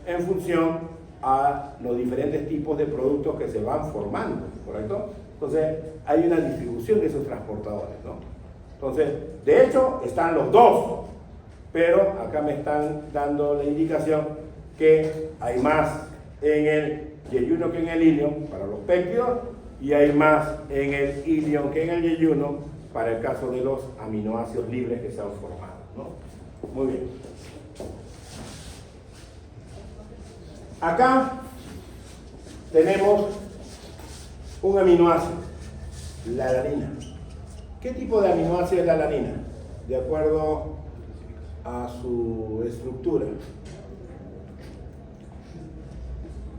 en función a los diferentes tipos de productos que se van formando, ¿correcto? Entonces hay una distribución de esos transportadores, ¿no? Entonces, de hecho, están los dos, pero acá me están dando la indicación que hay más en el yeyuno que en el ilio para los péptidos y hay más en el ilio que en el yeyuno para el caso de los aminoácidos libres que se han formado, ¿no? Muy bien. Acá tenemos un aminoácido, la alanina. ¿Qué tipo de aminoácido es la alanina? De acuerdo a su estructura.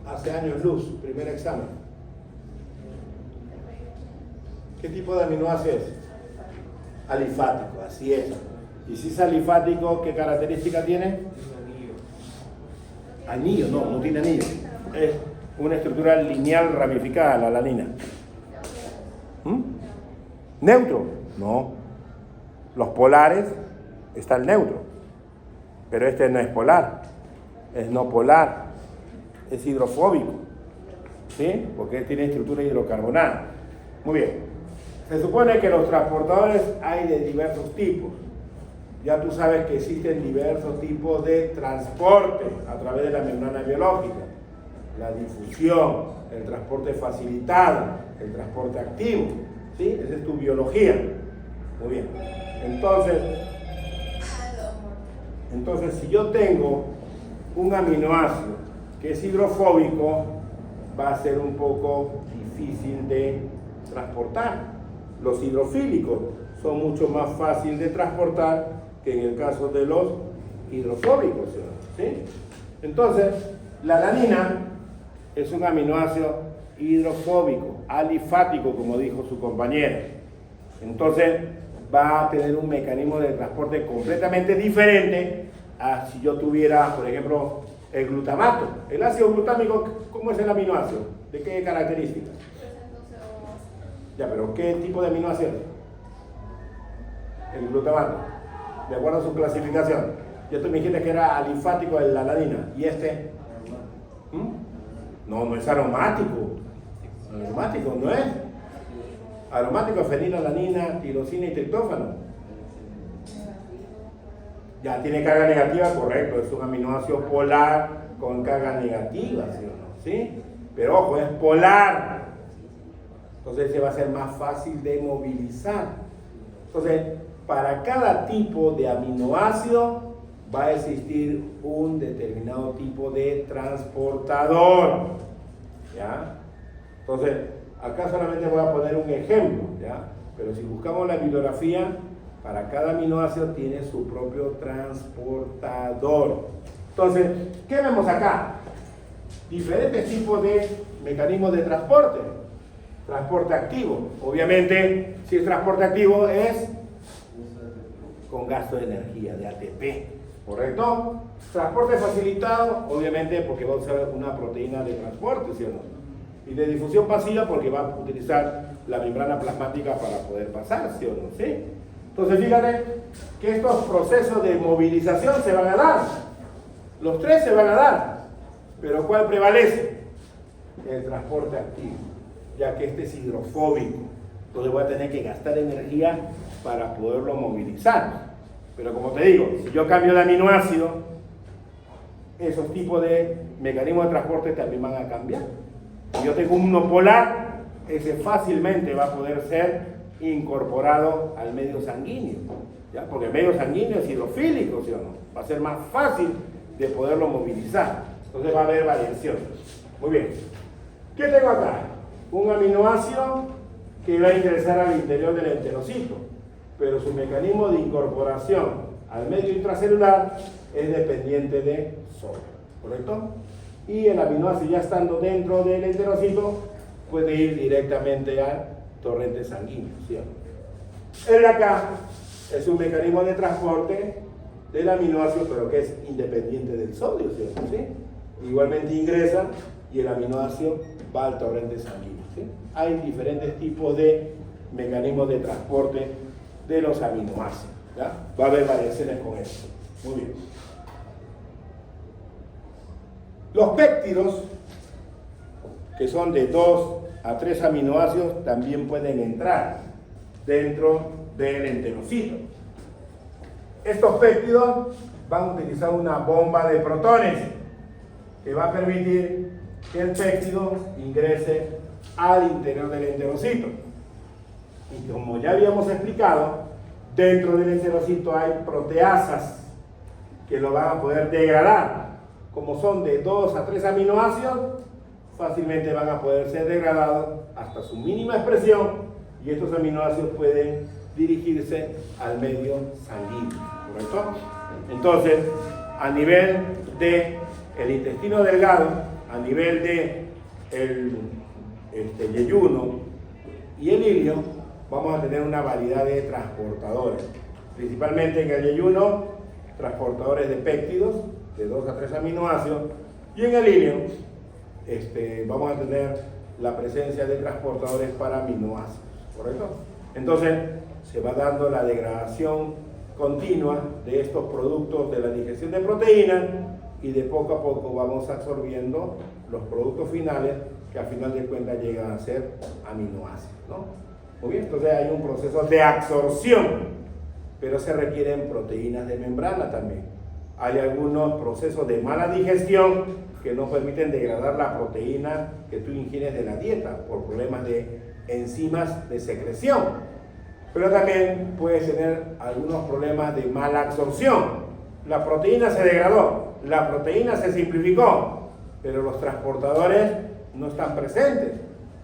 Hace años luz, primer examen. ¿Qué tipo de aminoácido es? Alifático, así es. Y si es alifático, ¿qué característica tiene? Anillo, no tiene anillo. Es una estructura lineal ramificada, la alanina. ¿Neutro? No. Los polares está el neutro. Pero este no es polar, es no polar, es hidrofóbico, ¿sí? Porque tiene estructura hidrocarbonada. Muy bien. Se supone que los transportadores hay de diversos tipos. Ya tú sabes que existen diversos tipos de transporte a través de la membrana biológica. La difusión, el transporte facilitado, el transporte activo, ¿sí? Esa es tu biología. Muy bien. Entonces, si yo tengo un aminoácido que es hidrofóbico, va a ser un poco difícil de transportar. Los hidrofílicos son mucho más fáciles de transportar que en el caso de los hidrofóbicos, ¿sí? Entonces, la alanina es un aminoácido hidrofóbico, alifático, como dijo su compañera. Entonces, va a tener un mecanismo de transporte completamente diferente a si yo tuviera, por ejemplo, el glutamato. El ácido glutámico, ¿cómo es el aminoácido? ¿De qué características? Ya, pero ¿qué tipo de aminoácido es? El glutamato, de acuerdo a su clasificación. Ya tú me dijiste que era alifático de la alanina. ¿Y este? No es aromático. Aromático no es. Aromático, fenilalanina, tirosina y triptófano. Ya tiene carga negativa, correcto, es un aminoácido polar con carga negativa, ¿sí o no? ¿Sí? Pero ojo, es polar. Entonces ese va a ser más fácil de movilizar. Entonces, para cada tipo de aminoácido va a existir un determinado tipo de transportador. ¿Ya? Entonces, acá solamente voy a poner un ejemplo, ¿ya? Pero si buscamos la bibliografía, para cada aminoácido tiene su propio transportador. Entonces, ¿qué vemos acá? Diferentes tipos de mecanismos de transporte. Transporte activo. Obviamente, si es transporte activo es con gasto de energía, de ATP. ¿Correcto? Transporte facilitado, obviamente porque va a usar una proteína de transporte, ¿sí o no? Y de difusión pasiva porque va a utilizar la membrana plasmática para poder pasar, ¿sí o no? ¿Sí? Entonces fíjate que estos procesos de movilización se van a dar. Los tres se van a dar, pero ¿cuál prevalece? El transporte activo, ya que este es hidrofóbico. Entonces voy a tener que gastar energía para poderlo movilizar. Pero como te digo, si yo cambio de aminoácido, esos tipos de mecanismos de transporte también van a cambiar. Si yo tengo un monopolar, ese fácilmente va a poder ser incorporado al medio sanguíneo, ¿ya? Porque el medio sanguíneo es hidrofílico, ¿sí o no? Va a ser más fácil de poderlo movilizar. Entonces va a haber variación. Muy bien. ¿Qué tengo acá? Un aminoácido que va a ingresar al interior del enterocito, pero su mecanismo de incorporación al medio intracelular es dependiente de sodio, ¿correcto? Y el aminoácido ya estando dentro del enterocito puede ir directamente al torrente sanguíneo, ¿sí? El de acá es un mecanismo de transporte del aminoácido, pero que es independiente del sodio, ¿sí? Igualmente ingresa y el aminoácido va al torrente sanguíneo, ¿sí? Hay diferentes tipos de mecanismos de transporte de los aminoácidos, ¿ya? Va a haber variaciones con esto. Muy bien. Los péptidos, que son de 2 a 3 aminoácidos, también pueden entrar dentro del enterocito. Estos péptidos van a utilizar una bomba de protones que va a permitir que el péptido ingrese al interior del enterocito. Y como ya habíamos explicado, dentro del enterocito hay proteasas que lo van a poder degradar. Como son de 2 a 3 aminoácidos, fácilmente van a poder ser degradados hasta su mínima expresión y estos aminoácidos pueden dirigirse al medio sanguíneo, ¿correcto? Entonces, a nivel del intestino delgado, a nivel de el yeyuno y el ilio, vamos a tener una variedad de transportadores, principalmente en el yeyuno, transportadores de péptidos de 2 a 3 aminoácidos, y en el ilio vamos a tener la presencia de transportadores para aminoácidos, ¿correcto? Entonces se va dando la degradación continua de estos productos de la digestión de proteínas y de poco a poco vamos absorbiendo los productos finales que al final de cuentas llegan a ser aminoácidos, ¿no? Muy bien, entonces hay un proceso de absorción, pero se requieren proteínas de membrana también. Hay algunos procesos de mala digestión que no permiten degradar la proteína que tú ingieres de la dieta por problemas de enzimas de secreción. Pero también puedes tener algunos problemas de mala absorción. La proteína se degradó, la proteína se simplificó, pero los transportadores no están presentes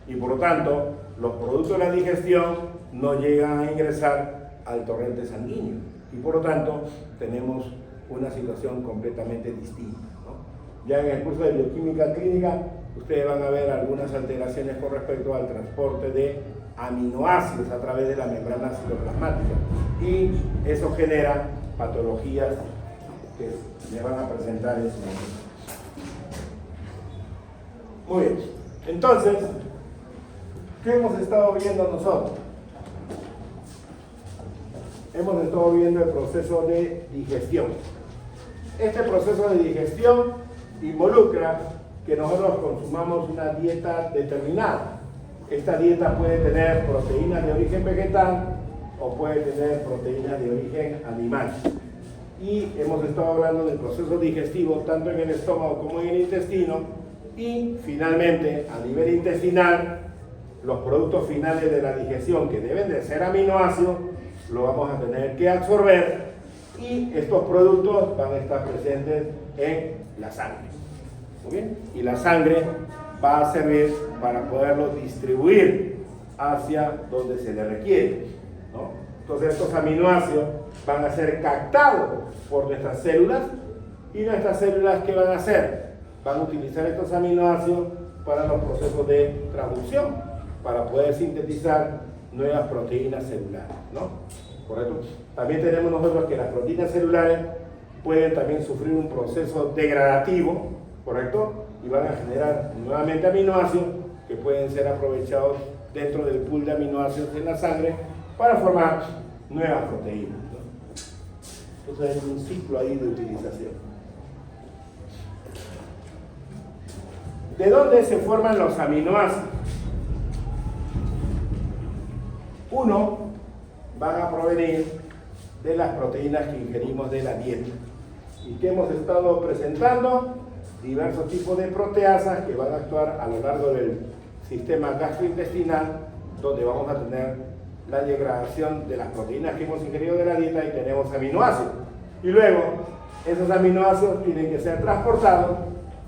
y por lo tanto los productos de la digestión no llegan a ingresar al torrente sanguíneo y por lo tanto tenemos una situación completamente distinta, ¿no? Ya en el curso de bioquímica clínica ustedes van a ver algunas alteraciones con respecto al transporte de aminoácidos a través de la membrana citoplasmática y eso genera patologías que me van a presentar en su momento. Muy bien, entonces, ¿qué hemos estado viendo nosotros? Hemos estado viendo el proceso de digestión. Este proceso de digestión involucra que nosotros consumamos una dieta determinada. Esta dieta puede tener proteínas de origen vegetal o puede tener proteínas de origen animal. Y hemos estado hablando del proceso digestivo tanto en el estómago como en el intestino y finalmente a nivel intestinal los productos finales de la digestión que deben de ser aminoácidos lo vamos a tener que absorber y estos productos van a estar presentes en la sangre. Muy bien, y la sangre va a servir para poderlo distribuir hacia donde se le requiere, ¿no? Entonces estos aminoácidos van a ser captados por nuestras células y nuestras células ¿qué van a hacer? Van a utilizar estos aminoácidos para los procesos de traducción, para poder sintetizar nuevas proteínas celulares, ¿no? ¿Correcto? También tenemos nosotros que las proteínas celulares pueden también sufrir un proceso degradativo, ¿correcto? Y van a generar nuevamente aminoácidos que pueden ser aprovechados dentro del pool de aminoácidos en la sangre para formar nuevas proteínas, ¿no? Entonces hay un ciclo ahí de utilización. ¿de dónde se forman los aminoácidos? Uno, van a provenir de las proteínas que ingerimos de la dieta y que hemos estado presentando diversos tipos de proteasas que van a actuar a lo largo del sistema gastrointestinal, donde vamos a tener la degradación de las proteínas que hemos ingerido de la dieta y tenemos aminoácidos. Y luego, esos aminoácidos tienen que ser transportados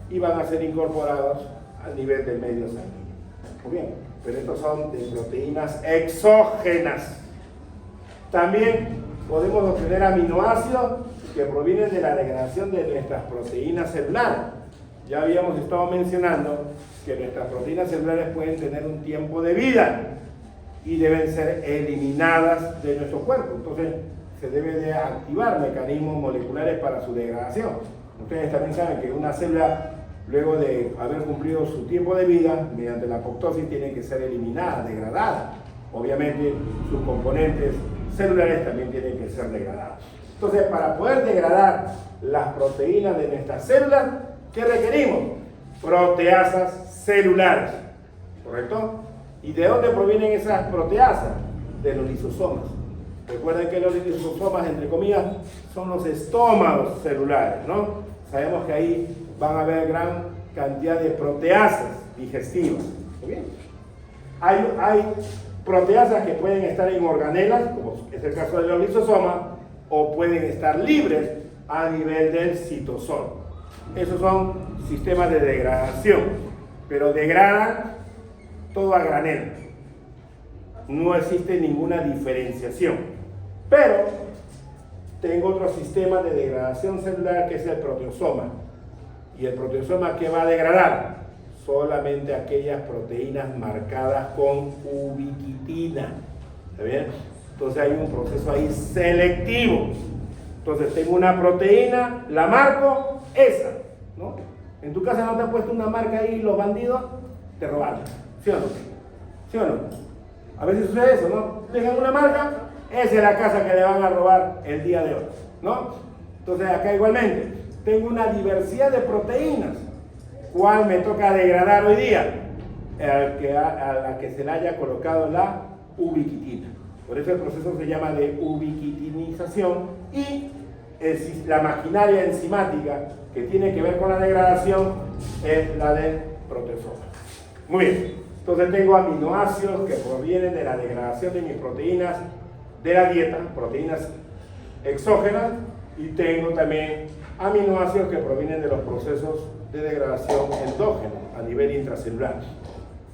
y van a ser incorporados al nivel del medio sanguíneo. Muy bien, pero estos son de proteínas exógenas. También podemos obtener aminoácidos que provienen de la degradación de nuestras proteínas celulares. Ya habíamos estado mencionando que nuestras proteínas celulares pueden tener un tiempo de vida y deben ser eliminadas de nuestro cuerpo. Entonces, se debe de activar mecanismos moleculares para su degradación. Ustedes también saben que una célula, luego de haber cumplido su tiempo de vida, mediante la apoptosis, tiene que ser eliminada, degradada. Obviamente, sus componentes celulares también tienen que ser degradados. Entonces, para poder degradar las proteínas de nuestras células, ¿qué requerimos? Proteasas celulares, ¿correcto? ¿Y de dónde provienen esas proteasas? De los lisosomas. Recuerden que los lisosomas, entre comillas, son los estómagos celulares, ¿no? Sabemos que ahí van a haber gran cantidad de proteasas digestivas. ¿Muy bien? Hay proteasas que pueden estar en organelas, como es el caso de los lisosomas, o pueden estar libres a nivel del citosol. Esos son sistemas de degradación, pero degradan todo a granel. No existe ninguna diferenciación. Pero tengo otro sistema de degradación celular que es el proteosoma. ¿Y el proteosoma qué va a degradar? Solamente aquellas proteínas marcadas con ubiquitina. ¿Está bien? Entonces hay un proceso ahí selectivo. Entonces tengo una proteína, la marco, esa, ¿no? En tu casa no te han puesto una marca ahí, los bandidos te robaron, ¿sí o no? ¿Sí o no? A veces sucede eso, ¿no? Dejan una marca, esa es la casa que le van a robar el día de hoy, ¿no? Entonces acá igualmente, tengo una diversidad de proteínas. ¿Cuál me toca degradar hoy día? A la que se le haya colocado la ubiquitina. Por eso el proceso se llama de ubiquitinización y la maquinaria enzimática que tiene que ver con la degradación es la del proteosoma. Muy bien, entonces tengo aminoácidos que provienen de la degradación de mis proteínas de la dieta, proteínas exógenas, y tengo también aminoácidos que provienen de los procesos de degradación endógenos a nivel intracelular.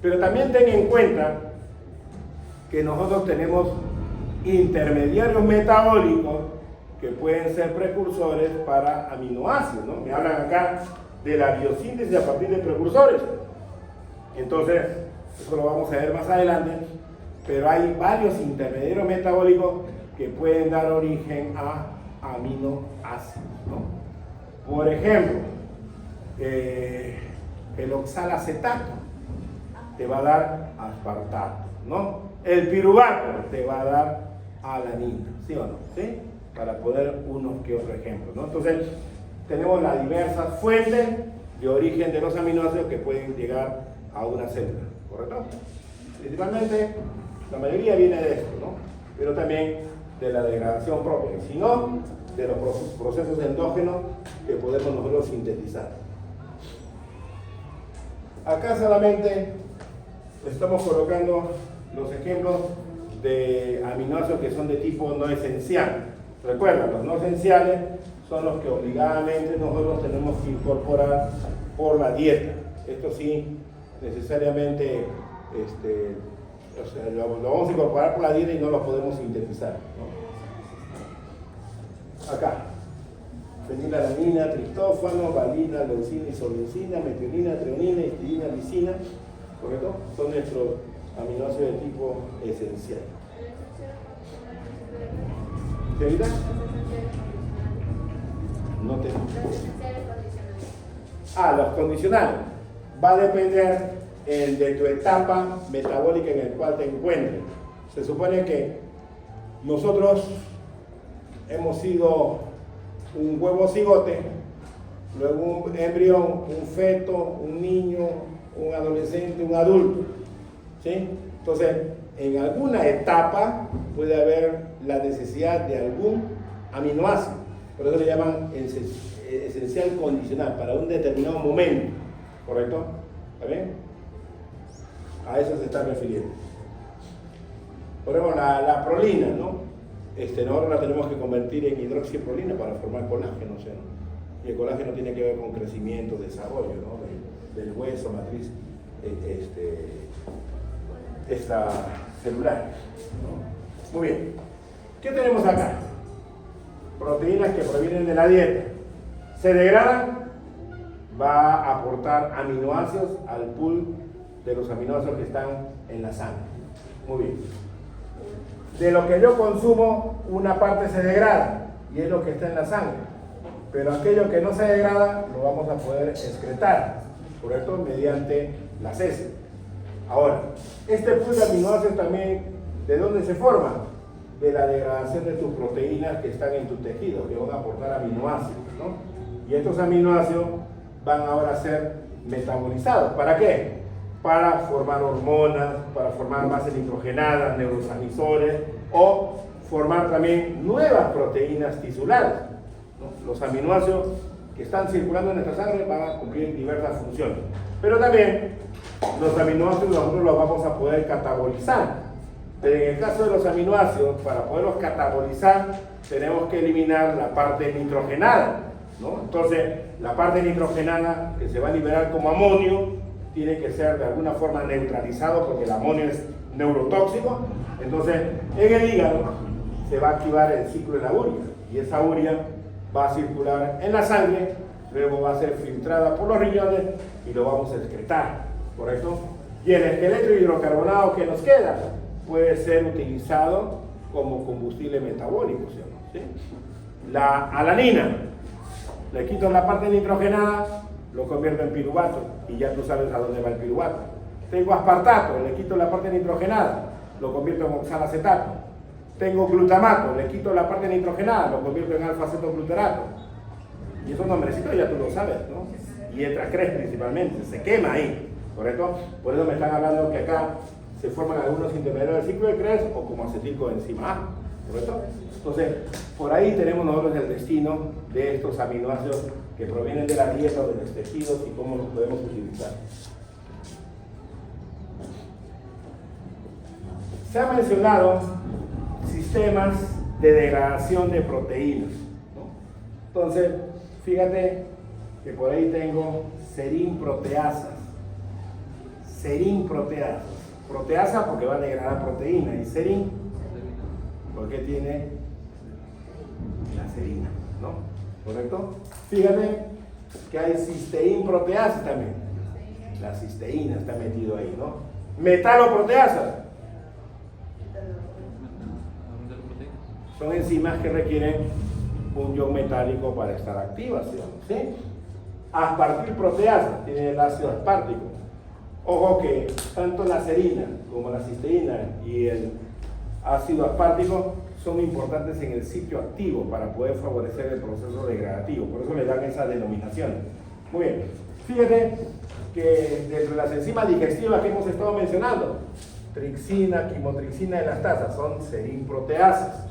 Pero también ten en cuenta que nosotros tenemos intermediarios metabólicos que pueden ser precursores para aminoácidos, ¿no? Me hablan acá de la biosíntesis a partir de precursores. Entonces, eso lo vamos a ver más adelante, pero hay varios intermediarios metabólicos que pueden dar origen a aminoácidos, ¿no? Por ejemplo, el oxalacetato te va a dar aspartato, ¿no? El piruvato te va a dar alanina, ¿sí o no? ¿Sí? Para poner unos que otros ejemplos, ¿no? Entonces, tenemos las diversas fuentes de origen de los aminoácidos que pueden llegar a una célula, ¿correcto? Principalmente, la mayoría viene de esto, ¿no? Pero también de la degradación propia, y si no, de los procesos endógenos que podemos nosotros sintetizar. Acá solamente estamos colocando los ejemplos de aminoácidos que son de tipo no esencial. Recuerda, los no esenciales son los que obligadamente nosotros tenemos que incorporar por la dieta. Esto sí, necesariamente lo vamos a incorporar por la dieta y no lo podemos sintetizar, ¿no? Acá, fenilalanina, triptófano, valina, leucina, isoleucina, metionina, treonina, histidina, lisina, ¿correcto? Son nuestros aminoácidos de tipo esencial. ¿Señorita? No te... los condicionales. Va a depender de tu etapa metabólica en la cual te encuentres. Se supone que nosotros hemos sido un huevo cigote luego un embrión, un feto, un niño, un adolescente, un adulto. ¿Sí? Entonces, en alguna etapa puede haber la necesidad de algún aminoácido. Por eso le llaman esencial condicional, para un determinado momento. ¿Correcto? ¿Está bien? A eso se está refiriendo. Por ejemplo, la prolina, ¿no? Nosotros la tenemos que convertir en hidroxiprolina para formar colágeno, ¿sí? Y el colágeno tiene que ver con crecimiento, desarrollo, ¿no? del hueso, matriz extracelular, ¿no? Muy bien. ¿Qué tenemos acá? Proteínas que provienen de la dieta. Se degradan, va a aportar aminoácidos al pool de los aminoácidos que están en la sangre. Muy bien. De lo que yo consumo, una parte se degrada y es lo que está en la sangre. Pero aquello que no se degrada lo vamos a poder excretar, ¿correcto? Mediante las heces. Ahora, este pool de aminoácidos también, ¿de dónde se forma? De la degradación de tus proteínas que están en tu tejido, que van a aportar aminoácidos, ¿no? Y estos aminoácidos van ahora a ser metabolizados. ¿Para qué? Para formar hormonas, para formar bases nitrogenadas, neurotransmisores o formar también nuevas proteínas tisulares, ¿no? Los aminoácidos que están circulando en nuestra sangre van a cumplir diversas funciones. Pero también los aminoácidos nosotros los vamos a poder catabolizar. Pero en el caso de los aminoácidos, para poderlos catabolizar, tenemos que eliminar la parte nitrogenada, ¿no? Entonces, la parte nitrogenada que se va a liberar como amonio tiene que ser de alguna forma neutralizado porque el amonio es neurotóxico. Entonces, en el hígado se va a activar el ciclo de la urea y esa urea va a circular en la sangre, luego va a ser filtrada por los riñones y lo vamos a excretar, ¿correcto? Y el esqueleto hidrocarbonado que nos queda puede ser utilizado como combustible metabólico, ¿sí? ¿Sí? La alanina, le quito la parte nitrogenada, lo convierto en piruvato y ya tú sabes a dónde va el piruvato. Tengo aspartato, le quito la parte nitrogenada, lo convierto en oxalacetato. Tengo glutamato, le quito la parte nitrogenada, lo convierto en alfa-acetoglutarato. Y esos nombrecitos ya tú lo sabes, ¿no? Y entra CRES principalmente, se quema ahí, ¿correcto? Por eso me están hablando que acá se forman algunos intermediarios del ciclo de CRES o como acetilcoenzima A, ¿correcto? Entonces, por ahí tenemos nosotros el destino de estos aminoácidos que provienen de la dieta o de los tejidos y cómo los podemos utilizar. Se ha mencionado sistemas de degradación de proteínas, ¿no? Entonces, fíjate que por ahí tengo serinproteasas. Serinproteasas. Proteasa porque va a degradar proteína y serin porque tiene la serina, ¿no? ¿Correcto? Fíjate que hay cisteinproteasa también. La cisteína está metido ahí, ¿no? Metaloproteasa. Son enzimas que requieren un ion metálico para estar activas, ¿sí? Aspartilproteasa, tiene el ácido aspartico. Ojo que tanto la serina como la cisteína y el ácido aspartico son importantes en el sitio activo para poder favorecer el proceso degradativo, por eso le dan esa denominación. Muy bien, fíjate que dentro de las enzimas digestivas que hemos estado mencionando, trixina, quimotrixina y elastasa son serinproteasas.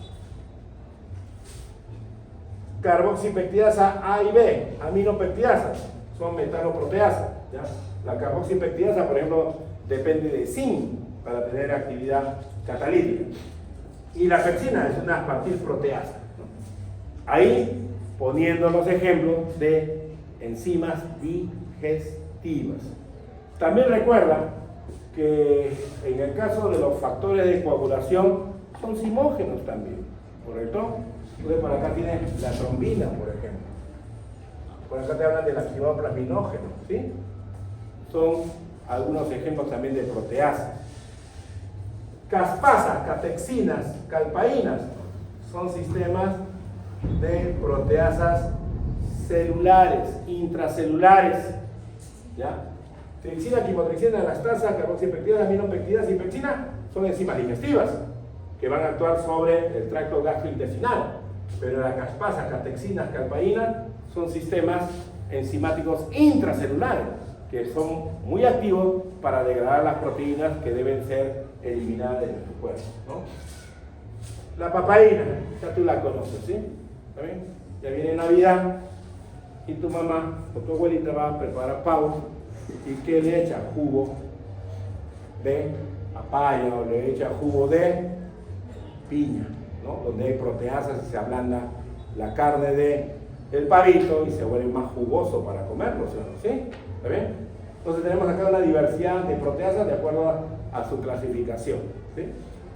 Carboxipeptidasa A y B, aminopeptidasas, son metaloproteasas, ¿ya? La carboxipeptidasa, por ejemplo, depende de zinc para tener actividad catalítica. Y la pepsina es una aspartilproteasa, ¿no? Ahí poniendo los ejemplos de enzimas digestivas. También recuerda que en el caso de los factores de coagulación son simógenos también, ¿correcto? Entonces por acá tienes la trombina, por ejemplo. Por acá te hablan del activado plasminógeno, ¿sí? Son algunos ejemplos también de proteasas. Caspasas, catexinas, calpaínas son sistemas de proteasas celulares, intracelulares, ¿ya? Trixina, quimotrixina, elastasa, carboxipeptidasa, aminopeptidasa y pepsina son enzimas digestivas que van a actuar sobre el tracto gastrointestinal. Pero la caspasa, catexinas, calpaínas son sistemas enzimáticos intracelulares, que son muy activos para degradar las proteínas que deben ser eliminadas de nuestro cuerpo, ¿no? La papaína, ya tú la conoces, ¿sí? ¿Está bien? Ya viene Navidad y tu mamá o tu abuelita va a preparar pavo y ¿qué le echa? Jugo de papaya o le echa jugo de piña, ¿no? Donde hay proteasas y se ablanda la carne del pavito y se vuelve más jugoso para comerlo, ¿sí? ¿Está bien? Entonces tenemos acá una diversidad de proteasas de acuerdo a su clasificación, ¿sí?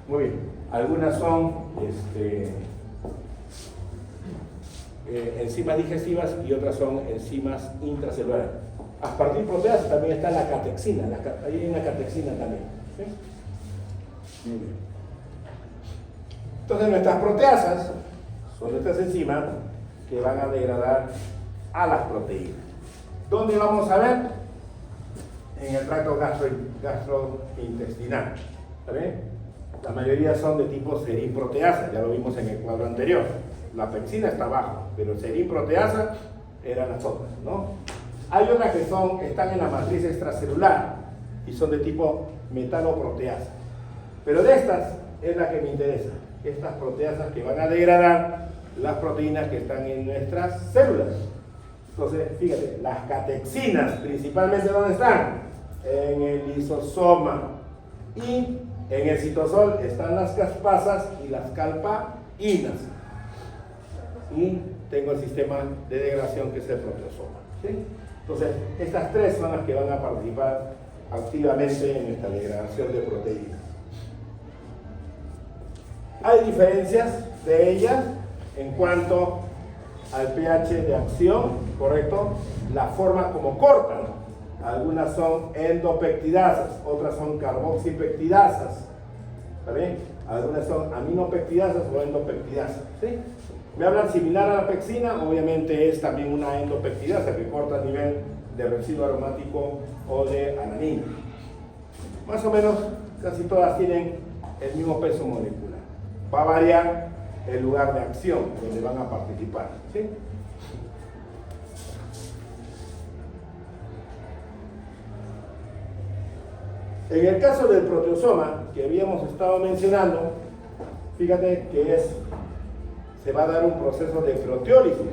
Muy bien. Algunas son enzimas digestivas y otras son enzimas intracelulares. A partir de proteasas también está la catexina, ahí hay una catexina también, ¿sí? Muy bien. Entonces nuestras proteasas son estas enzimas que van a degradar a las proteínas. ¿Dónde vamos a ver? En el tracto gastrointestinal. ¿Está bien? La mayoría son de tipo serin-proteasa, ya lo vimos en el cuadro anterior. La pepsina está abajo, pero serin-proteasa eran las otras, ¿no? Hay otras que están en la matriz extracelular y son de tipo metaloproteasa. Pero de estas es la que me interesa, estas proteasas que van a degradar las proteínas que están en nuestras células. Entonces, fíjate, las catexinas, principalmente, ¿dónde están? En el lisosoma. Y en el citosol están las caspasas y las calpaínas. Y tengo el sistema de degradación que es el proteasoma, ¿sí? Entonces, estas tres son las que van a participar activamente en esta degradación de proteínas. Hay diferencias de ellas en cuanto al pH de acción, ¿correcto? La forma como cortan. Algunas son endopeptidasas, otras son carboxipeptidasas. ¿Está bien? Algunas son aminopeptidasas o endopeptidasas, ¿sí? Me hablan similar a la pexina, obviamente es también una endopeptidasa que corta a nivel de residuo aromático o de alanina. Más o menos casi todas tienen el mismo peso molecular. Va a variar el lugar de acción donde van a participar, ¿sí? En el caso del proteasoma que habíamos estado mencionando, fíjate que se va a dar un proceso de proteólisis,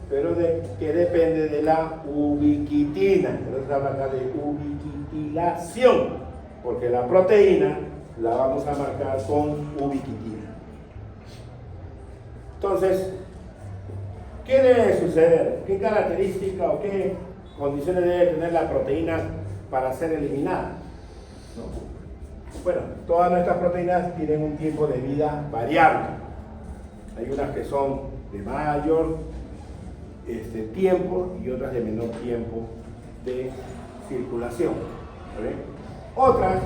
pero que depende de la ubiquitina. Entonces habla acá de ubiquitilación, porque la proteína la vamos a marcar con ubiquitina. Entonces, ¿qué debe suceder? ¿Qué característica o qué condiciones debe tener la proteína para ser eliminada? ¿No? Bueno, todas nuestras proteínas tienen un tiempo de vida variable. Hay unas que son de mayor tiempo y otras de menor tiempo de circulación. ¿Vale? Otras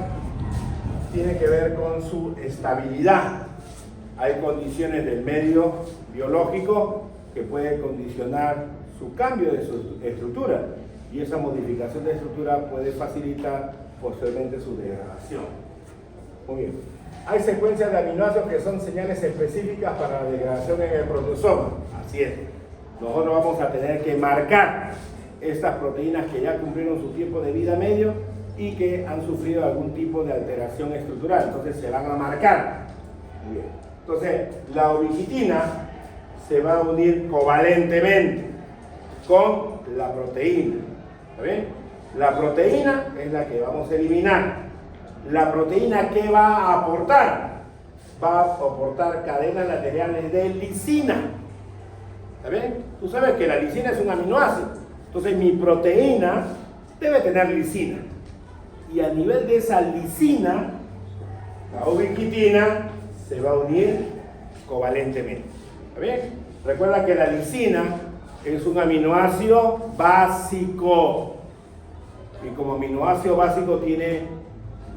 tienen que ver con su estabilidad. Hay condiciones del medio biológico que pueden condicionar su cambio de su estructura y esa modificación de estructura puede facilitar posteriormente su degradación. Muy bien. Hay secuencias de aminoácidos que son señales específicas para la degradación en el proteasoma. Así es. Nosotros vamos a tener que marcar estas proteínas que ya cumplieron su tiempo de vida medio y que han sufrido algún tipo de alteración estructural. Entonces se van a marcar. Muy bien. Entonces la ubiquitina se va a unir covalentemente con la proteína. ¿Está bien? La proteína es la que vamos a eliminar. La proteína, ¿qué va a aportar? Va a aportar cadenas laterales de lisina. ¿Está bien? Tú sabes que la lisina es un aminoácido. Entonces mi proteína debe tener lisina. Y a nivel de esa lisina, la ubiquitina se va a unir covalentemente. ¿Está bien? Recuerda que la lisina es un aminoácido básico. Y como aminoácido básico tiene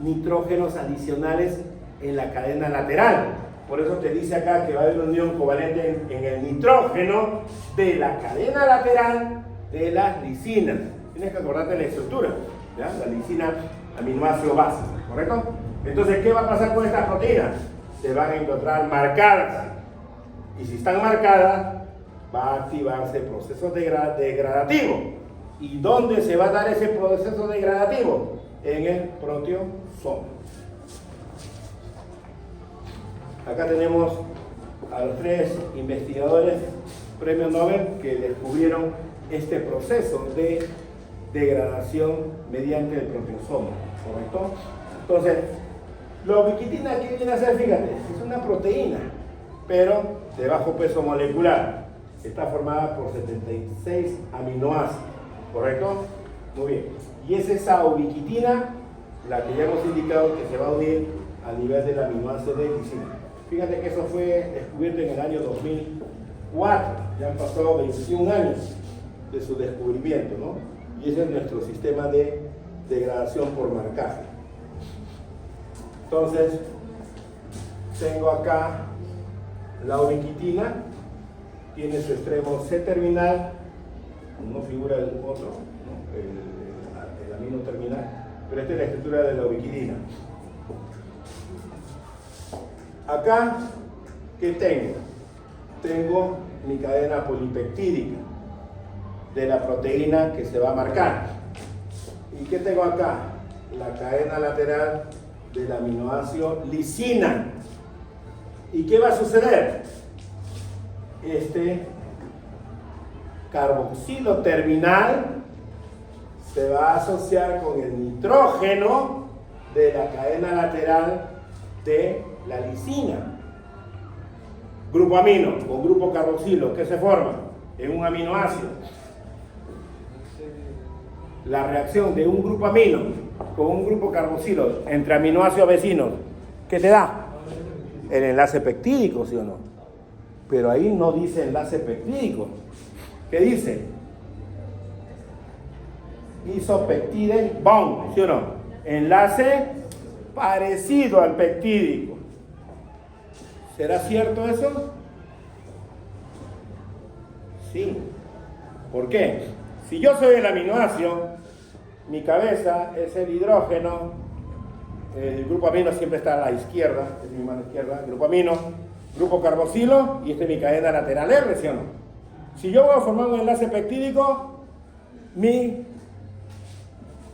nitrógenos adicionales en la cadena lateral. Por eso te dice acá que va a haber una unión covalente en el nitrógeno de la cadena lateral de las lisinas. Tienes que acordarte de la estructura, ¿ya? La lisina, aminoácido básico, ¿correcto? Entonces, ¿qué va a pasar con estas proteínas? Se van a encontrar marcadas. Y si están marcadas, va a activarse el proceso degradativo. ¿Y dónde se va a dar ese proceso degradativo? En el proteosoma. Acá tenemos a los 3 investigadores premio Nobel que descubrieron este proceso de degradación mediante el proteosoma, ¿correcto? Entonces, la ubiquitina, ¿qué viene a ser? Fíjate, es una proteína, pero de bajo peso molecular. Está formada por 76 aminoácidos, ¿correcto? Muy bien. Y es esa ubiquitina la que ya hemos indicado que se va a unir a nivel del aminoácido de lisina. Fíjate que eso fue descubierto en el año 2004. Ya han pasado 21 años de su descubrimiento, ¿no? Y ese es nuestro sistema de degradación por marcaje. Entonces, tengo acá la ubiquitina, tiene su extremo C-terminal, no figura el otro, ¿no? el amino terminal, pero esta es la estructura de la ubiquitina. Acá, ¿qué tengo? Tengo mi cadena polipeptídica de la proteína que se va a marcar. ¿Y qué tengo acá? La cadena lateral del aminoácido lisina. ¿Y qué va a suceder? Este carboxilo terminal se va a asociar con el nitrógeno de la cadena lateral de la lisina. Grupo amino con grupo carboxilo, ¿qué se forma? En un aminoácido. La reacción de un grupo amino con un grupo carboxilo entre aminoácidos vecinos, ¿qué te da? El enlace peptídico, ¿sí o no? Pero ahí no dice enlace peptídico. ¿Qué dice? Isopeptide bond, ¿sí o no? Enlace parecido al peptídico. ¿Será cierto eso? Sí. ¿Por qué? Si yo soy el aminoácido, mi cabeza es el hidrógeno, el grupo amino siempre está a la izquierda, es mi mano izquierda, grupo amino, grupo carboxilo, y esta es mi cadena lateral R, ¿sí o no? Si yo voy a formar un enlace peptídico, mi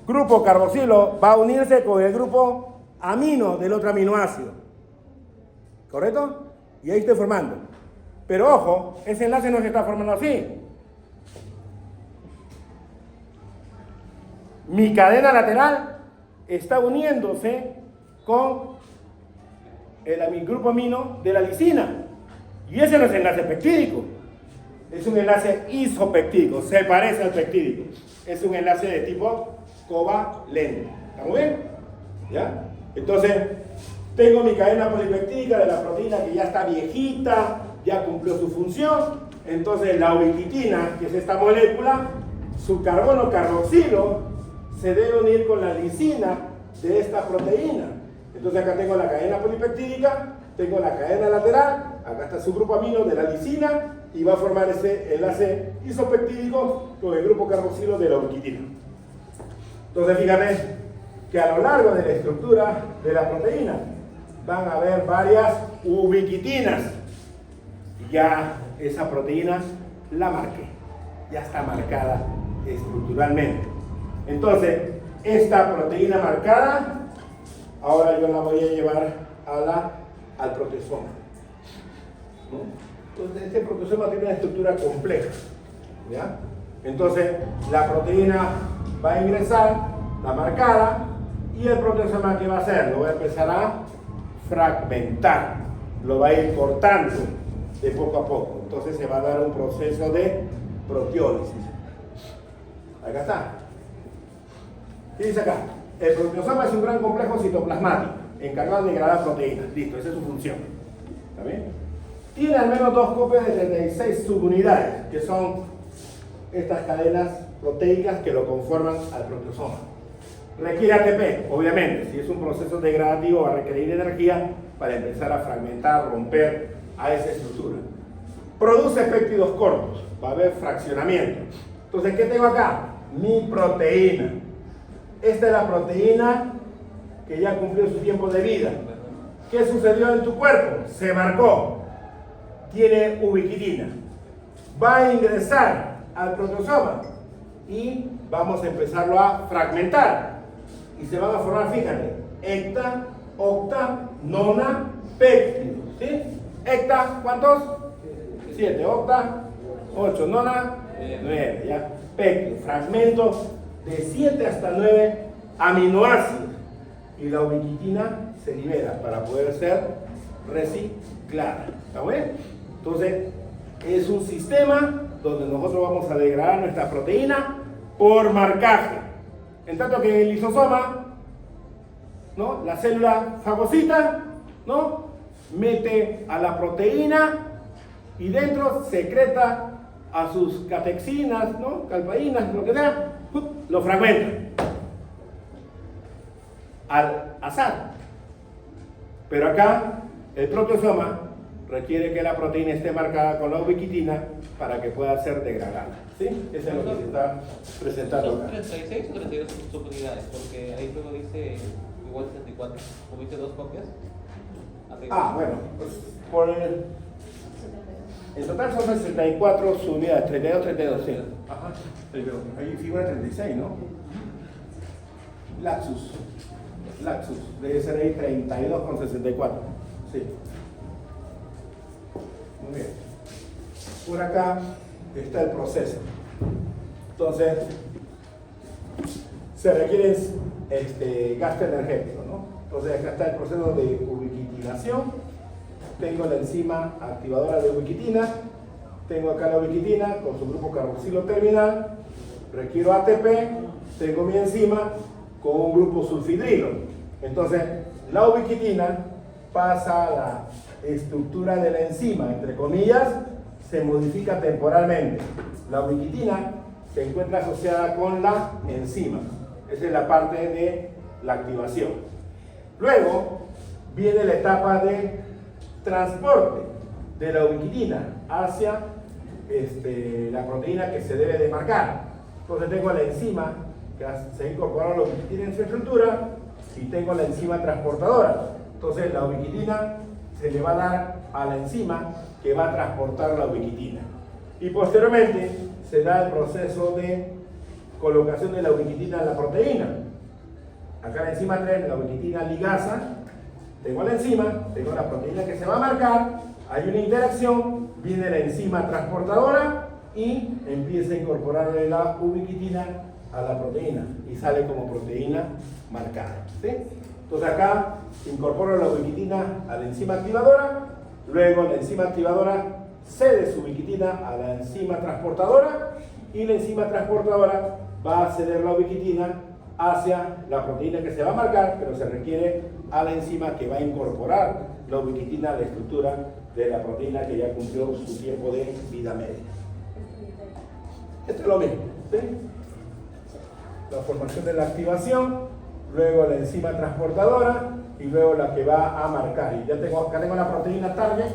grupo carboxilo va a unirse con el grupo amino del otro aminoácido, ¿correcto? Y ahí estoy formando. Pero ojo, ese enlace no se está formando así. Mi cadena lateral está uniéndose con el grupo amino de la lisina. Y ese no es enlace peptídico. Es un enlace isopeptídico. Se parece al peptídico. Es un enlace de tipo covalente. ¿Está muy bien? ¿Ya? Entonces, tengo mi cadena polipeptídica de la proteína que ya está viejita, ya cumplió su función. Entonces, la ubiquitina, que es esta molécula, su carbono carboxilo, se debe unir con la lisina de esta proteína. Entonces acá tengo la cadena polipeptídica, tengo la cadena lateral, acá está su grupo amino de la lisina y va a formar ese enlace isopeptídico con el grupo carboxilo de la ubiquitina. Entonces fíjate que a lo largo de la estructura de la proteína van a haber varias ubiquitinas. Y ya esa proteína la marqué, ya está marcada estructuralmente. Entonces, esta proteína marcada, ahora yo la voy a llevar al proteosoma, ¿no? Entonces, este proteosoma tiene una estructura compleja, ¿ya? Entonces, la proteína va a ingresar, la marcada, y el proteosoma, ¿qué va a hacer? Lo va a empezar a fragmentar, lo va a ir cortando de poco a poco. Entonces, se va a dar un proceso de proteólisis. Acá está. ¿Qué dice acá? El proteosoma es un gran complejo citoplasmático encargado de degradar proteínas. Listo, esa es su función. ¿Está bien? Tiene al menos 2 copias de 36 subunidades, que son estas cadenas proteicas que lo conforman al proteosoma. Requiere ATP, obviamente. Si es un proceso degradativo, va a requerir energía para empezar a fragmentar, romper a esa estructura. Produce péptidos cortos, va a haber fraccionamiento. Entonces, ¿qué tengo acá? Mi proteína. Esta es la proteína que ya cumplió su tiempo de vida. ¿Qué sucedió en tu cuerpo? Se marcó. Tiene ubiquitina. va a ingresar al proteosoma y vamos a empezarlo a fragmentar. Y se van a formar, fíjate, hecta, octa, nona, péptido. ¿Sí? Hecta, ¿cuántos? 7, octa, 8, nona, 9. ¿Ya? Péptido, fragmentos de 7 hasta 9 aminoácidos. Y la ubiquitina se libera para poder ser reciclada. ¿Está bien? Entonces, es un sistema donde nosotros vamos a degradar nuestra proteína por marcaje. En tanto que en el lisosoma, ¿no? La célula fagocita, ¿no? Mete a la proteína y dentro secreta a sus catexinas, ¿no? Calpaínas, lo que sea, lo fragmenta al azar. Pero acá el proteosoma requiere que la proteína esté marcada con la ubiquitina para que pueda ser degradada. ¿Sí? Eso es lo que se está presentando ¿Son acá. 36 o 32 subunidades? Porque ahí luego dice igual 64. ¿Tuviste dos copias? Arriba. Bueno, pues por en total son 64 subunidades, 32, 32, sí. Ajá. Pero ahí figura 36, ¿no? Laxus, debe ser ahí 32,64. Sí. Muy bien. Por acá está el proceso. Entonces, se requiere gasto energético, ¿no? Entonces, acá está el proceso de ubiquitinación. Tengo la enzima activadora de ubiquitina. Tengo acá la ubiquitina con su grupo carboxilo terminal. Requiero ATP. Tengo mi enzima con un grupo sulfidrilo. Entonces, la ubiquitina pasa a la estructura de la enzima, entre comillas, se modifica temporalmente. La ubiquitina se encuentra asociada con la enzima. Esa es la parte de la activación. Luego viene la etapa de transporte de la ubiquitina hacia la proteína que se debe de marcar. Entonces tengo la enzima que se ha incorporado a la ubiquitina en su estructura y tengo la enzima transportadora. Entonces la ubiquitina se le va a dar a la enzima que va a transportar la ubiquitina. Y posteriormente se da el proceso de colocación de la ubiquitina en la proteína. Acá la enzima 3, la ubiquitina ligasa, tengo la enzima, tengo la proteína que se va a marcar, hay una interacción, viene la enzima transportadora y empieza a incorporarle la ubiquitina a la proteína y sale como proteína marcada. ¿Sí? Entonces acá incorporo la ubiquitina a la enzima activadora, luego la enzima activadora cede su ubiquitina a la enzima transportadora y la enzima transportadora va a ceder la ubiquitina hacia la proteína que se va a marcar, pero se requiere a la enzima que va a incorporar la ubiquitina a la estructura de la proteína que ya cumplió su tiempo de vida media. Esto es lo mismo, ¿sí? La formación de la activación, luego la enzima transportadora y luego la que va a marcar. Y ya acá tengo la proteína target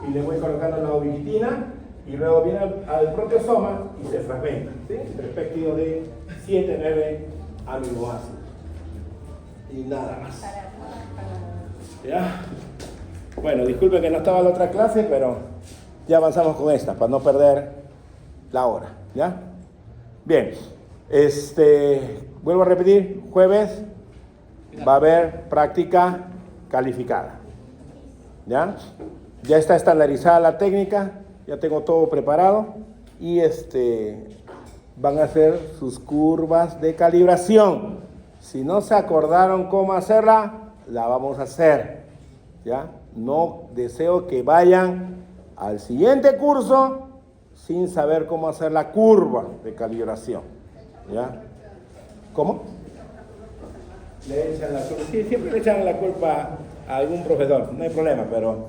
y le voy colocando la ubiquitina y luego viene al proteosoma y se fragmenta, ¿sí? Entre péptidos de 7, 9 aminoácidos. Y nada más. ¿Ya? Bueno, disculpen que no estaba en la otra clase, pero ya avanzamos con esta para no perder la hora. ¿Ya? Bien. Vuelvo a repetir, jueves va a haber práctica calificada. ¿Ya? Ya está estandarizada la técnica, ya tengo todo preparado y van a hacer sus curvas de calibración. Si no se acordaron cómo hacerla, la vamos a hacer. ¿Ya? No deseo que vayan al siguiente curso sin saber cómo hacer la curva de calibración. ¿Ya? ¿Cómo? Le echan la culpa. Sí, siempre le echan la culpa a algún profesor, no hay problema, pero